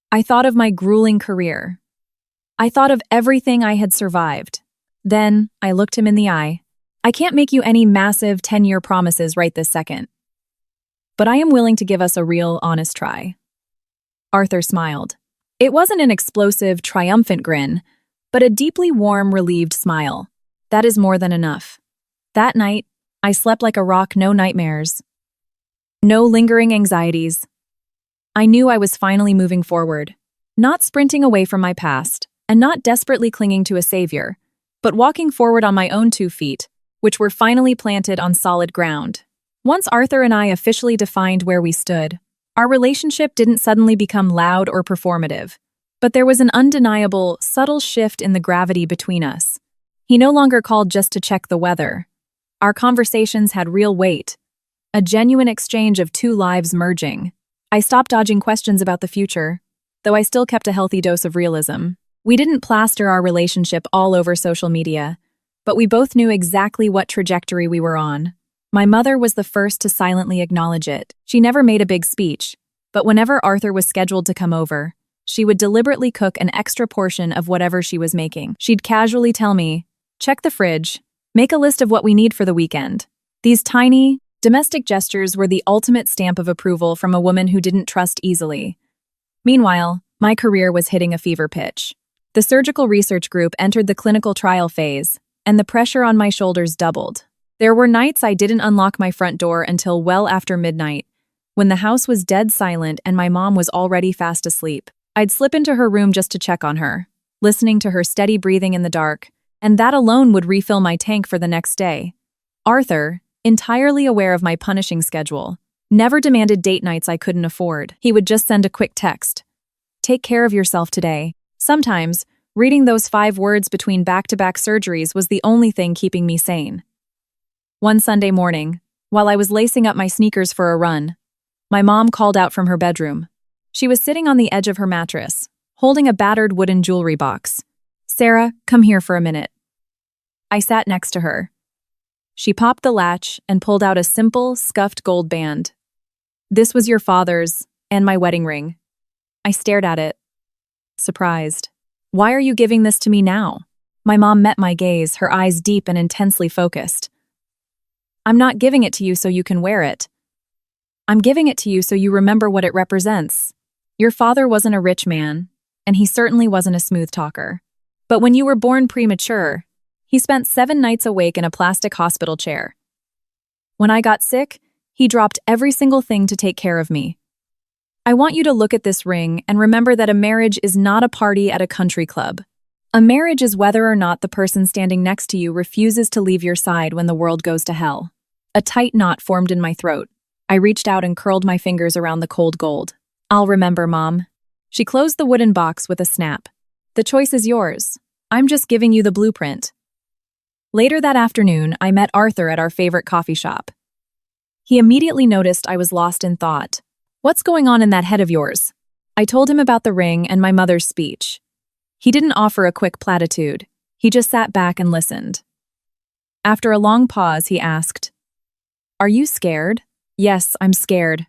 I thought of my grueling career. I thought of everything I had survived. Then, I looked him in the eye. "I can't make you any massive 10-year promises right this second. But I am willing to give us a real, honest try." Arthur smiled. It wasn't an explosive, triumphant grin, but a deeply warm, relieved smile. That is more than enough. That night, I slept like a rock, no nightmares. No lingering anxieties. I knew I was finally moving forward, not sprinting away from my past, and not desperately clinging to a savior, but walking forward on my own 2 feet, which were finally planted on solid ground. Once Arthur and I officially defined where we stood, our relationship didn't suddenly become loud or performative, but there was an undeniable, subtle shift in the gravity between us. He no longer called just to check the weather. Our conversations had real weight, a genuine exchange of 2 lives merging. I stopped dodging questions about the future, though I still kept a healthy dose of realism. We didn't plaster our relationship all over social media, but we both knew exactly what trajectory we were on. My mother was the first to silently acknowledge it. She never made a big speech, but whenever Arthur was scheduled to come over, she would deliberately cook an extra portion of whatever she was making. She'd casually tell me, "Check the fridge, make a list of what we need for the weekend." These tiny, domestic gestures were the ultimate stamp of approval from a woman who didn't trust easily. Meanwhile, my career was hitting a fever pitch. The surgical research group entered the clinical trial phase, and the pressure on my shoulders doubled. There were nights I didn't unlock my front door until well after midnight, when the house was dead silent and my mom was already fast asleep. I'd slip into her room just to check on her, listening to her steady breathing in the dark, and that alone would refill my tank for the next day. Arthur, entirely aware of my punishing schedule, never demanded date nights I couldn't afford. He would just send a quick text. "Take care of yourself today." Sometimes, reading those 5 words between back-to-back surgeries was the only thing keeping me sane. One Sunday morning, while I was lacing up my sneakers for a run, my mom called out from her bedroom. She was sitting on the edge of her mattress, holding a battered wooden jewelry box. "Sarah, come here for a minute." I sat next to her. She popped the latch and pulled out a simple, scuffed gold band. "This was your father's, and my wedding ring." I stared at it, surprised. "Why are you giving this to me now?" My mom met my gaze, her eyes deep and intensely focused. "I'm not giving it to you so you can wear it. I'm giving it to you so you remember what it represents. Your father wasn't a rich man, and he certainly wasn't a smooth talker. But when you were born premature, he spent 7 nights awake in a plastic hospital chair. When I got sick, he dropped every single thing to take care of me. I want you to look at this ring and remember that a marriage is not a party at a country club. A marriage is whether or not the person standing next to you refuses to leave your side when the world goes to hell." A tight knot formed in my throat. I reached out and curled my fingers around the cold gold. "I'll remember, Mom." She closed the wooden box with a snap. "The choice is yours. I'm just giving you the blueprint." Later that afternoon, I met Arthur at our favorite coffee shop. He immediately noticed I was lost in thought. "What's going on in that head of yours?" I told him about the ring and my mother's speech. He didn't offer a quick platitude. He just sat back and listened. After a long pause, he asked, "Are you scared?" "Yes, I'm scared,"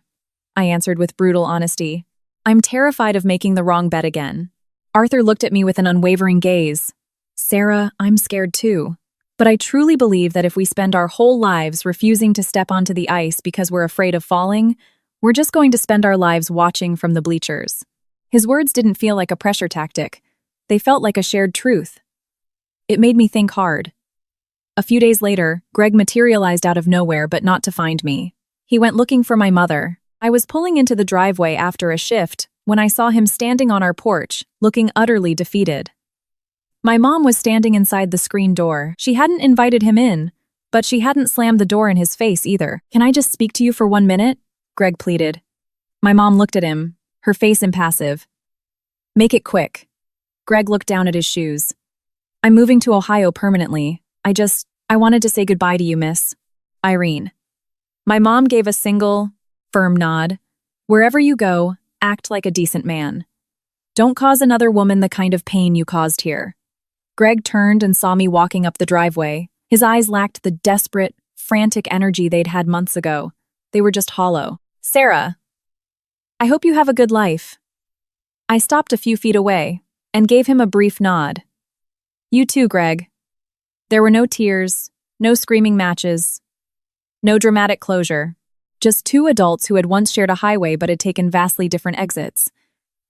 I answered with brutal honesty. "I'm terrified of making the wrong bet again." Arthur looked at me with an unwavering gaze. "Sarah, I'm scared too. But I truly believe that if we spend our whole lives refusing to step onto the ice because we're afraid of falling, we're just going to spend our lives watching from the bleachers." His words didn't feel like a pressure tactic. They felt like a shared truth. It made me think hard. A few days later, Greg materialized out of nowhere, but not to find me. He went looking for my mother. I was pulling into the driveway after a shift when I saw him standing on our porch, looking utterly defeated. My mom was standing inside the screen door. She hadn't invited him in, but she hadn't slammed the door in his face either. "Can I just speak to you for 1 minute?" Greg pleaded. My mom looked at him, her face impassive. "Make it quick." Greg looked down at his shoes. "I'm moving to Ohio permanently. I wanted to say goodbye to you, Miss Irene." My mom gave a single, firm nod. "Wherever you go, act like a decent man. Don't cause another woman the kind of pain you caused here." Greg turned and saw me walking up the driveway. His eyes lacked the desperate, frantic energy they'd had months ago. They were just hollow. "Sarah, I hope you have a good life." I stopped a few feet away and gave him a brief nod. "You too, Greg." There were no tears, no screaming matches, no dramatic closure. Just 2 adults who had once shared a highway but had taken vastly different exits.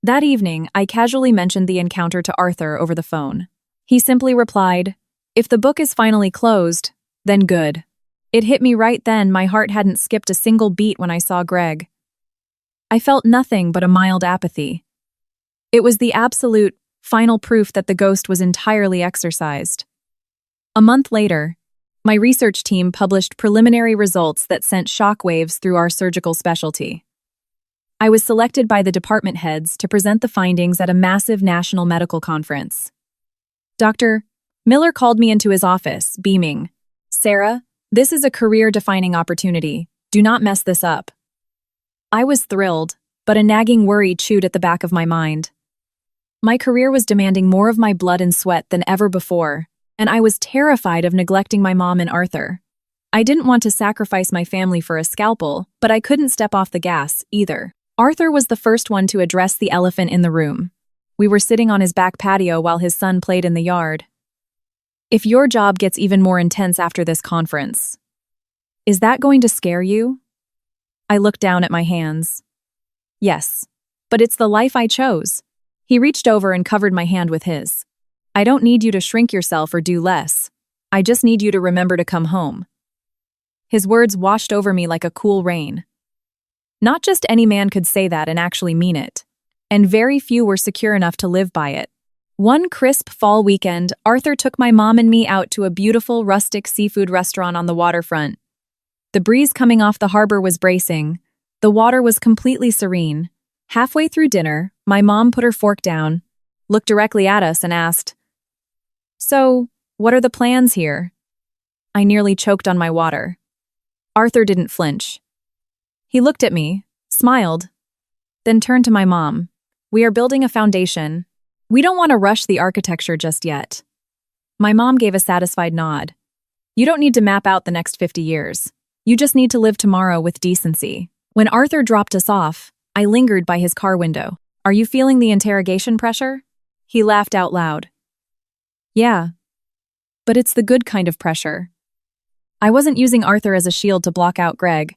That evening, I casually mentioned the encounter to Arthur over the phone. He simply replied, "If the book is finally closed, then good." It hit me right then my heart hadn't skipped a single beat when I saw Greg. I felt nothing but a mild apathy. It was the absolute, final proof that the ghost was entirely exorcised. A month later, my research team published preliminary results that sent shockwaves through our surgical specialty. I was selected by the department heads to present the findings at a massive national medical conference. Dr. Miller called me into his office, beaming. "Sarah, this is a career-defining opportunity. Do not mess this up." I was thrilled, but a nagging worry chewed at the back of my mind. My career was demanding more of my blood and sweat than ever before, and I was terrified of neglecting my mom and Arthur. I didn't want to sacrifice my family for a scalpel, but I couldn't step off the gas, either. Arthur was the first one to address the elephant in the room. We were sitting on his back patio while his son played in the yard. "If your job gets even more intense after this conference, is that going to scare you?" I looked down at my hands. "Yes, but it's the life I chose." He reached over and covered my hand with his. "I don't need you to shrink yourself or do less. I just need you to remember to come home." His words washed over me like a cool rain. Not just any man could say that and actually mean it, and very few were secure enough to live by it. One crisp fall weekend, Arthur took my mom and me out to a beautiful rustic seafood restaurant on the waterfront. The breeze coming off the harbor was bracing. The water was completely serene. Halfway through dinner, my mom put her fork down, looked directly at us, and asked, "So, what are the plans here?" I nearly choked on my water. Arthur didn't flinch. He looked at me, smiled, then turned to my mom. "We are building a foundation, We don't want to rush the architecture just yet. My mom gave a satisfied nod. You don't need to map out the next 50 years. You just need to live tomorrow with decency. When Arthur dropped us off, I lingered by his car window. Are you feeling the interrogation pressure? He laughed out loud. Yeah, but it's the good kind of pressure. I wasn't using Arthur as a shield to block out Greg,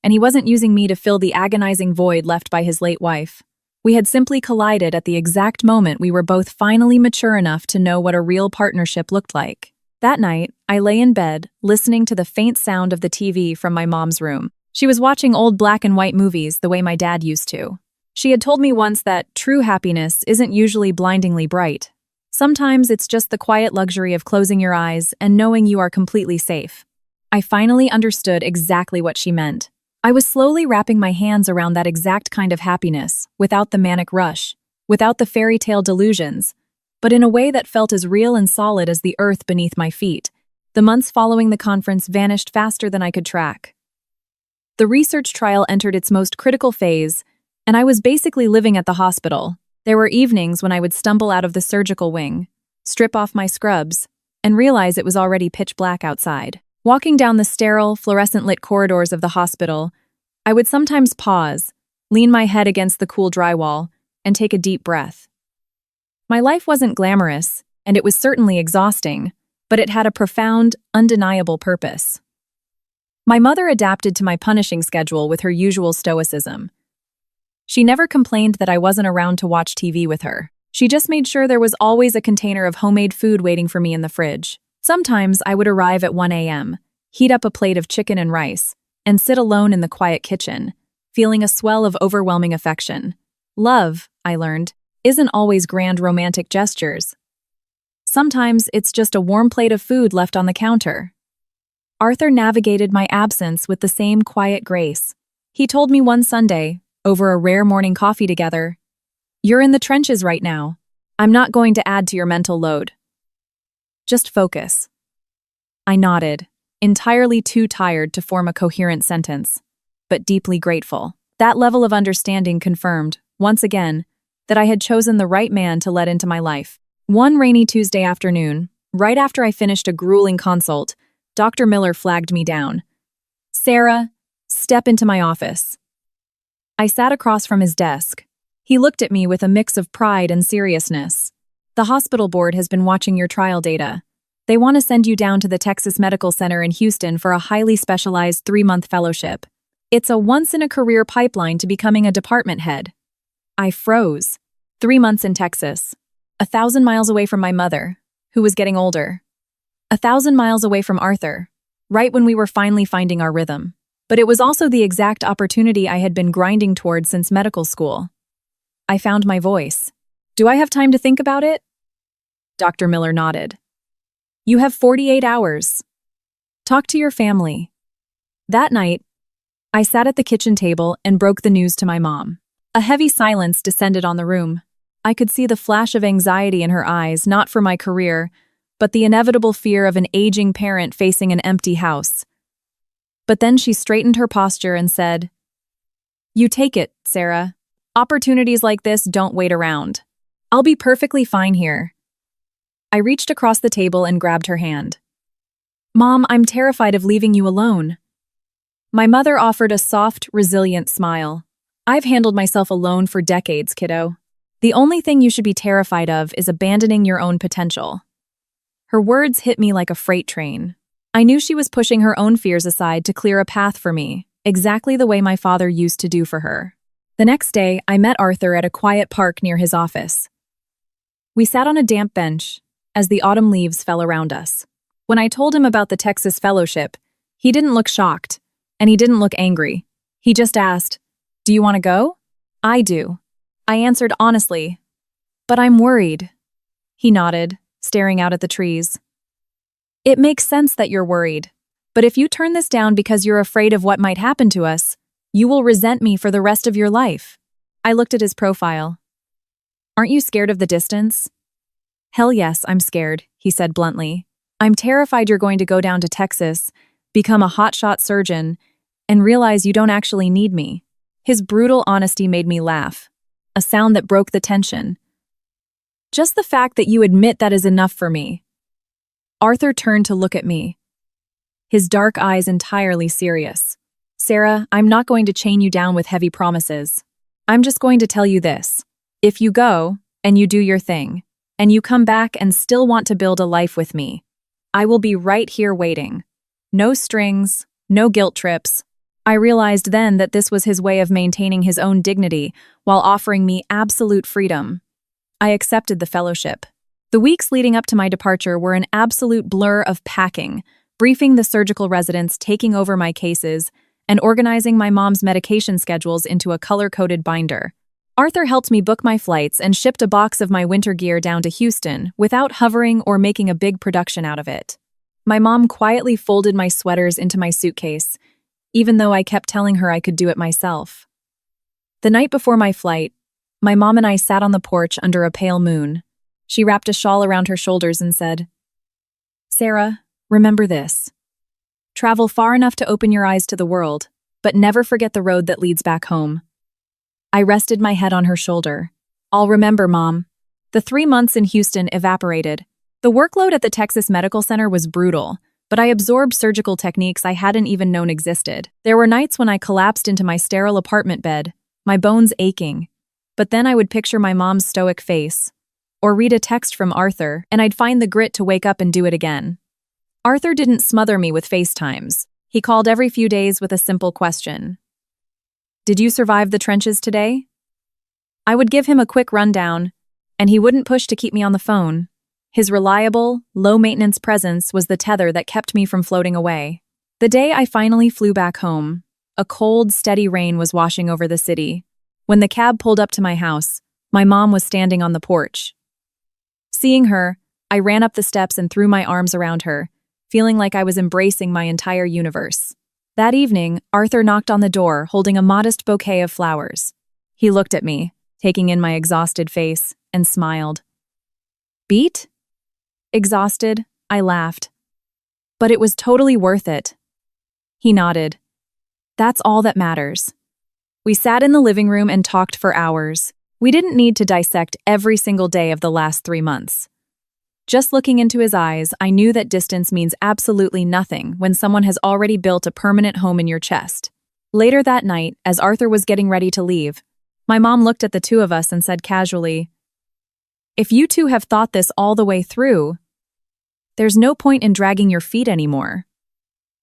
and he wasn't using me to fill the agonizing void left by his late wife. We had simply collided at the exact moment we were both finally mature enough to know what a real partnership looked like. That night, I lay in bed, listening to the faint sound of the TV from my mom's room. She was watching old black and white movies the way my dad used to. She had told me once that true happiness isn't usually blindingly bright. Sometimes it's just the quiet luxury of closing your eyes and knowing you are completely safe. I finally understood exactly what she meant. I was slowly wrapping my hands around that exact kind of happiness, without the manic rush, without the fairy tale delusions, but in a way that felt as real and solid as the earth beneath my feet. The months following the conference vanished faster than I could track. The research trial entered its most critical phase, and I was basically living at the hospital. There were evenings when I would stumble out of the surgical wing, strip off my scrubs, and realize it was already pitch black outside. Walking down the sterile, fluorescent-lit corridors of the hospital, I would sometimes pause, lean my head against the cool drywall, and take a deep breath. My life wasn't glamorous, and it was certainly exhausting, but it had a profound, undeniable purpose. My mother adapted to my punishing schedule with her usual stoicism. She never complained that I wasn't around to watch TV with her. She just made sure there was always a container of homemade food waiting for me in the fridge. Sometimes I would arrive at 1 a.m., heat up a plate of chicken and rice, and sit alone in the quiet kitchen, feeling a swell of overwhelming affection. Love, I learned, isn't always grand romantic gestures. Sometimes it's just a warm plate of food left on the counter. Arthur navigated my absence with the same quiet grace. He told me one Sunday, over a rare morning coffee together, "You're in the trenches right now. I'm not going to add to your mental load. Just focus." I nodded, entirely too tired to form a coherent sentence, but deeply grateful. That level of understanding confirmed, once again, that I had chosen the right man to let into my life. One rainy Tuesday afternoon, right after I finished a grueling consult, Dr. Miller flagged me down. "Sarah, step into my office." I sat across from his desk. He looked at me with a mix of pride and seriousness. "The hospital board has been watching your trial data. They want to send you down to the Texas Medical Center in Houston for a highly specialized 3-month fellowship. It's a once-in-a-career pipeline to becoming a department head." I froze. 3 months in Texas. 1,000 miles away from my mother, who was getting older. 1,000 miles away from Arthur, right when we were finally finding our rhythm. But it was also the exact opportunity I had been grinding toward since medical school. I found my voice. "Do I have time to think about it?" Dr. Miller nodded. "You have 48 hours. Talk to your family." That night, I sat at the kitchen table and broke the news to my mom. A heavy silence descended on the room. I could see the flash of anxiety in her eyes, not for my career, but the inevitable fear of an aging parent facing an empty house. But then she straightened her posture and said, "You take it, Sarah. Opportunities like this don't wait around. I'll be perfectly fine here." I reached across the table and grabbed her hand. "Mom, I'm terrified of leaving you alone." My mother offered a soft, resilient smile. "I've handled myself alone for decades, kiddo. The only thing you should be terrified of is abandoning your own potential." Her words hit me like a freight train. I knew she was pushing her own fears aside to clear a path for me, exactly the way my father used to do for her. The next day, I met Arthur at a quiet park near his office. We sat on a damp bench as the autumn leaves fell around us. When I told him about the Texas Fellowship, he didn't look shocked, and he didn't look angry. He just asked, "Do you want to go?" "I do." I answered honestly, "But I'm worried." He nodded, staring out at the trees. "It makes sense that you're worried, but if you turn this down because you're afraid of what might happen to us, you will resent me for the rest of your life." I looked at his profile. "Aren't you scared of the distance?" "Hell yes, I'm scared," he said bluntly. "I'm terrified you're going to go down to Texas, become a hotshot surgeon, and realize you don't actually need me." His brutal honesty made me laugh, a sound that broke the tension. Just the fact that you admit that is enough for me." Arthur turned to look at me, his dark eyes entirely serious. "Sarah, I'm not going to chain you down with heavy promises. I'm just going to tell you this. If you go, and you do your thing, and you come back and still want to build a life with me, I will be right here waiting. No strings, no guilt trips." I realized then that this was his way of maintaining his own dignity while offering me absolute freedom. I accepted the fellowship. The weeks leading up to my departure were an absolute blur of packing, briefing the surgical residents, taking over my cases, and organizing my mom's medication schedules into a color-coded binder. Arthur helped me book my flights and shipped a box of my winter gear down to Houston without hovering or making a big production out of it. My mom quietly folded my sweaters into my suitcase, even though I kept telling her I could do it myself. The night before my flight, my mom and I sat on the porch under a pale moon. She wrapped a shawl around her shoulders and said, "Sarah, remember this. Travel far enough to open your eyes to the world, but never forget the road that leads back home." I rested my head on her shoulder. "I'll remember, Mom." The 3 months in Houston evaporated. The workload at the Texas Medical Center was brutal, but I absorbed surgical techniques I hadn't even known existed. There were nights when I collapsed into my sterile apartment bed, my bones aching. But then I would picture my mom's stoic face, or read a text from Arthur, and I'd find the grit to wake up and do it again. Arthur didn't smother me with FaceTimes. He called every few days with a simple question. "Did you survive the trenches today?" I would give him a quick rundown, and he wouldn't push to keep me on the phone. His reliable, low-maintenance presence was the tether that kept me from floating away. The day I finally flew back home, a cold, steady rain was washing over the city. When the cab pulled up to my house, my mom was standing on the porch. Seeing her, I ran up the steps and threw my arms around her, feeling like I was embracing my entire universe. That evening, Arthur knocked on the door, holding a modest bouquet of flowers. He looked at me, taking in my exhausted face, and smiled. "Beat?" "Exhausted," I laughed. "But it was totally worth it." He nodded. "That's all that matters." We sat in the living room and talked for hours. We didn't need to dissect every single day of the last 3 months. Just looking into his eyes, I knew that distance means absolutely nothing when someone has already built a permanent home in your chest. Later that night, as Arthur was getting ready to leave, my mom looked at the two of us and said casually, "If you two have thought this all the way through, there's no point in dragging your feet anymore."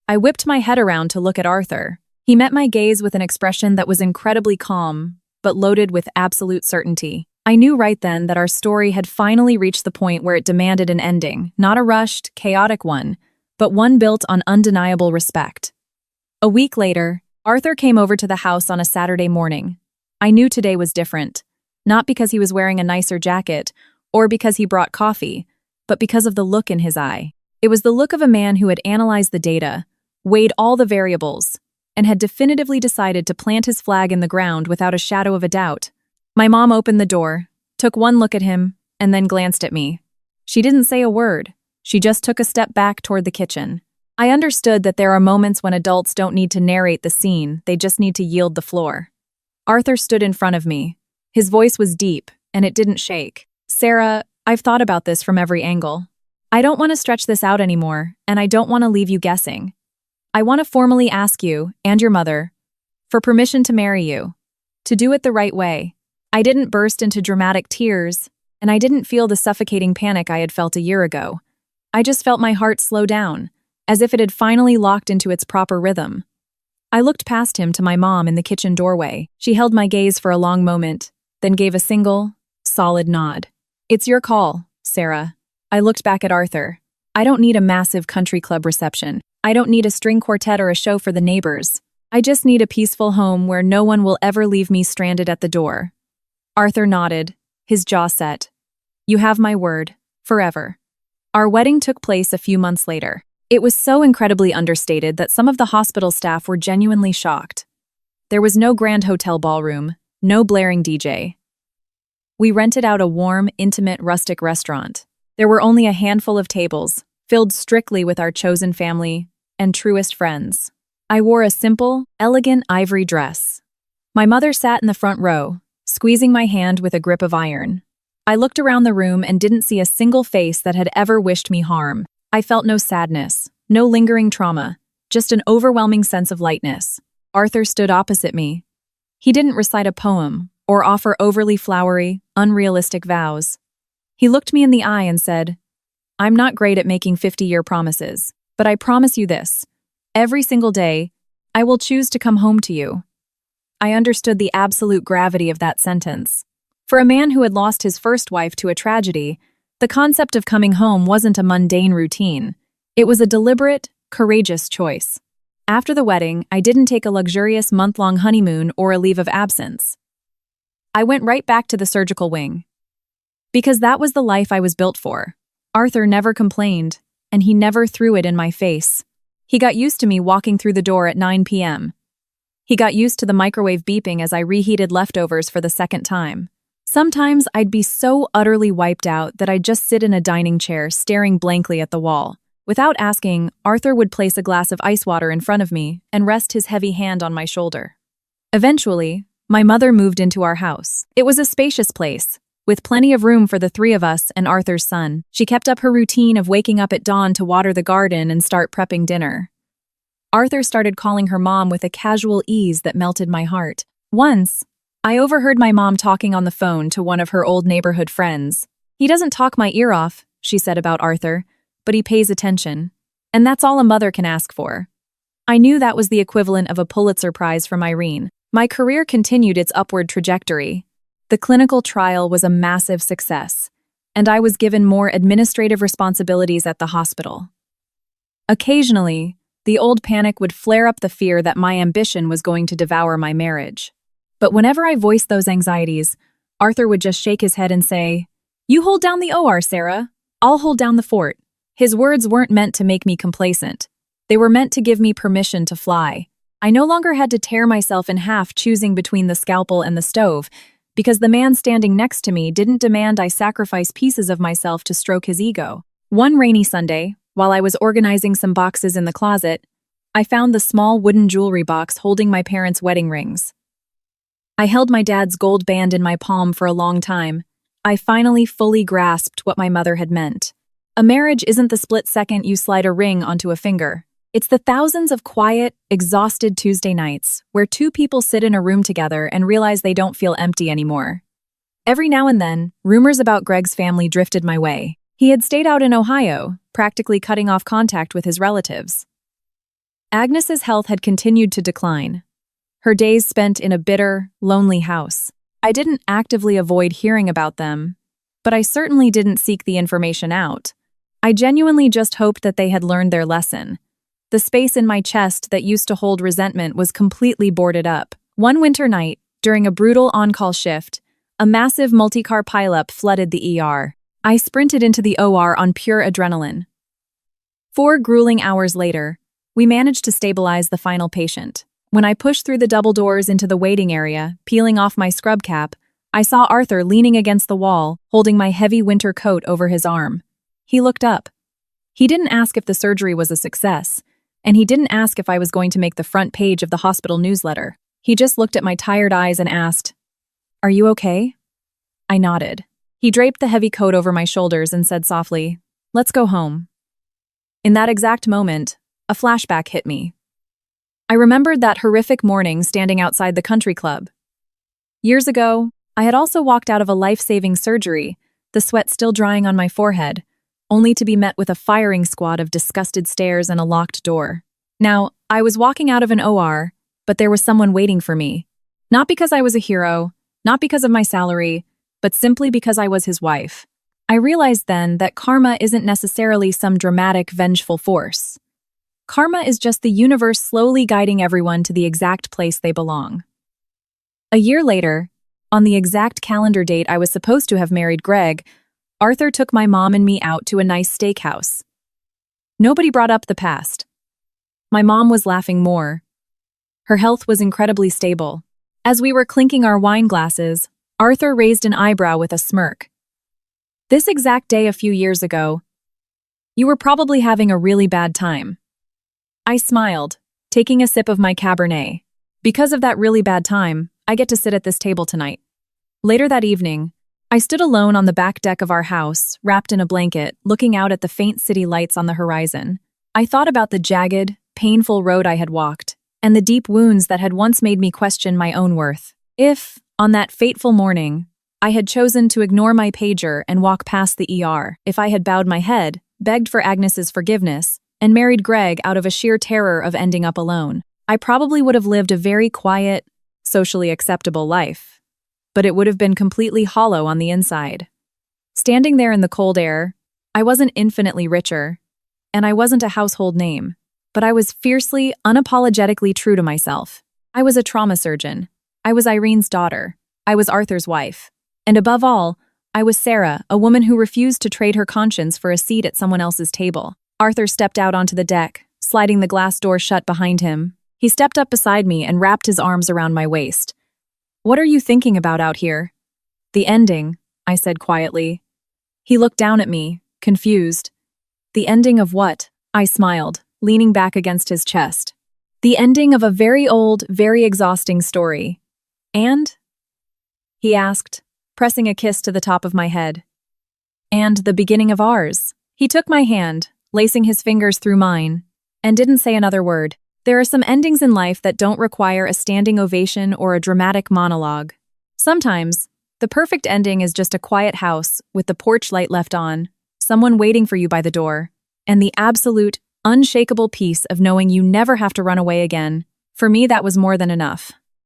I whipped my head around to look at Arthur. He met my gaze with an expression that was incredibly calm, but loaded with absolute certainty. I knew right then that our story had finally reached the point where it demanded an ending, not a rushed, chaotic one, but one built on undeniable respect. A week later, Arthur came over to the house on a Saturday morning. I knew today was different, not because he was wearing a nicer jacket or because he brought coffee, but because of the look in his eye. It was the look of a man who had analyzed the data, weighed all the variables, and had definitively decided to plant his flag in the ground without a shadow of a doubt. My mom opened the door, took one look at him, and then glanced at me. She didn't say a word. She just took a step back toward the kitchen. I understood that there are moments when adults don't need to narrate the scene, they just need to yield the floor. Arthur stood in front of me. His voice was deep, and it didn't shake. "Sarah, I've thought about this from every angle. I don't want to stretch this out anymore, and I don't want to leave you guessing. I want to formally ask you, and your mother, for permission to marry you, to do it the right way." I didn't burst into dramatic tears, and I didn't feel the suffocating panic I had felt a year ago. I just felt my heart slow down, as if it had finally locked into its proper rhythm. I looked past him to my mom in the kitchen doorway. She held my gaze for a long moment, then gave a single, solid nod. "It's your call, Sarah." I looked back at Arthur. "I don't need a massive country club reception. I don't need a string quartet or a show for the neighbors. I just need a peaceful home where no one will ever leave me stranded at the door." Arthur nodded, his jaw set. "You have my word, forever." Our wedding took place a few months later. It was so incredibly understated that some of the hospital staff were genuinely shocked. There was no grand hotel ballroom, no blaring DJ. We rented out a warm, intimate, rustic restaurant. There were only a handful of tables, filled strictly with our chosen family and truest friends. I wore a simple, elegant ivory dress. My mother sat in the front row, squeezing my hand with a grip of iron. I looked around the room and didn't see a single face that had ever wished me harm. I felt no sadness, no lingering trauma, just an overwhelming sense of lightness. Arthur stood opposite me. He didn't recite a poem or offer overly flowery, unrealistic vows. He looked me in the eye and said, "I'm not great at making 50-year promises, but I promise you this. Every single day, I will choose to come home to you." I understood the absolute gravity of that sentence. For a man who had lost his first wife to a tragedy, the concept of coming home wasn't a mundane routine. It was a deliberate, courageous choice. After the wedding, I didn't take a luxurious month-long honeymoon or a leave of absence. I went right back to the surgical wing. Because that was the life I was built for. Arthur never complained, and he never threw it in my face. He got used to me walking through the door at 9 p.m. He got used to the microwave beeping as I reheated leftovers for the second time. Sometimes I'd be so utterly wiped out that I'd just sit in a dining chair staring blankly at the wall. Without asking, Arthur would place a glass of ice water in front of me and rest his heavy hand on my shoulder. Eventually, my mother moved into our house. It was a spacious place, with plenty of room for the three of us and Arthur's son. She kept up her routine of waking up at dawn to water the garden and start prepping dinner. Arthur started calling her mom with a casual ease that melted my heart. Once, I overheard my mom talking on the phone to one of her old neighborhood friends. "He doesn't talk my ear off," she said about Arthur, "but he pays attention. And that's all a mother can ask for." I knew that was the equivalent of a Pulitzer Prize from Irene. My career continued its upward trajectory. The clinical trial was a massive success, and I was given more administrative responsibilities at the hospital. Occasionally, the old panic would flare up the fear that my ambition was going to devour my marriage. But whenever I voiced those anxieties, Arthur would just shake his head and say, "You hold down the OR, Sarah. I'll hold down the fort." His words weren't meant to make me complacent. They were meant to give me permission to fly. I no longer had to tear myself in half choosing between the scalpel and the stove, because the man standing next to me didn't demand I sacrifice pieces of myself to stroke his ego. One rainy Sunday, while I was organizing some boxes in the closet, I found the small wooden jewelry box holding my parents' wedding rings. I held my dad's gold band in my palm for a long time. I finally fully grasped what my mother had meant. A marriage isn't the split second you slide a ring onto a finger. It's the thousands of quiet, exhausted Tuesday nights where two people sit in a room together and realize they don't feel empty anymore. Every now and then, rumors about Greg's family drifted my way. He had stayed out in Ohio, practically cutting off contact with his relatives. Agnes's health had continued to decline. Her days spent in a bitter, lonely house. I didn't actively avoid hearing about them, but I certainly didn't seek the information out. I genuinely just hoped that they had learned their lesson. The space in my chest that used to hold resentment was completely boarded up. One winter night, during a brutal on-call shift, a massive multi-car pileup flooded the ER. I sprinted into the OR on pure adrenaline. 4 grueling hours later, we managed to stabilize the final patient. When I pushed through the double doors into the waiting area, peeling off my scrub cap, I saw Arthur leaning against the wall, holding my heavy winter coat over his arm. He looked up. He didn't ask if the surgery was a success, and he didn't ask if I was going to make the front page of the hospital newsletter. He just looked at my tired eyes and asked, "Are you okay?" I nodded. He draped the heavy coat over my shoulders and said softly, "Let's go home." In that exact moment, a flashback hit me. I remembered that horrific morning standing outside the country club. Years ago, I had also walked out of a life-saving surgery, the sweat still drying on my forehead, only to be met with a firing squad of disgusted stares and a locked door. Now, I was walking out of an OR, but there was someone waiting for me. Not because I was a hero, not because of my salary, but simply because I was his wife. I realized then that karma isn't necessarily some dramatic, vengeful force. Karma is just the universe slowly guiding everyone to the exact place they belong. A year later, on the exact calendar date I was supposed to have married Greg, Arthur took my mom and me out to a nice steakhouse. Nobody brought up the past. My mom was laughing more. Her health was incredibly stable. As we were clinking our wine glasses, Arthur raised an eyebrow with a smirk. "This exact day a few years ago, you were probably having a really bad time." I smiled, taking a sip of my Cabernet. Because of that really bad time, I get to sit at this table tonight. Later that evening, I stood alone on the back deck of our house, wrapped in a blanket, looking out at the faint city lights on the horizon. I thought about the jagged, painful road I had walked, and the deep wounds that had once made me question my own worth. If, on that fateful morning, I had chosen to ignore my pager and walk past the ER, if I had bowed my head, begged for Agnes's forgiveness, and married Greg out of a sheer terror of ending up alone, I probably would have lived a very quiet, socially acceptable life. But it would have been completely hollow on the inside. Standing there in the cold air, I wasn't infinitely richer, and I wasn't a household name, but I was fiercely, unapologetically true to myself. I was a trauma surgeon. I was Irene's daughter. I was Arthur's wife. And above all, I was Sarah, a woman who refused to trade her conscience for a seat at someone else's table. Arthur stepped out onto the deck, sliding the glass door shut behind him. He stepped up beside me and wrapped his arms around my waist. "What are you thinking about out here?" "The ending," I said quietly. He looked down at me, confused. "The ending of what?" I smiled, leaning back against his chest. "The ending of a very old, very exhausting story." "And?" he asked, pressing a kiss to the top of my head. "And the beginning of ours." He took my hand, lacing his fingers through mine, and didn't say another word. There are some endings in life that don't require a standing ovation or a dramatic monologue. Sometimes, the perfect ending is just a quiet house with the porch light left on, someone waiting for you by the door, and the absolute, unshakable peace of knowing you never have to run away again. For me, that was more than enough.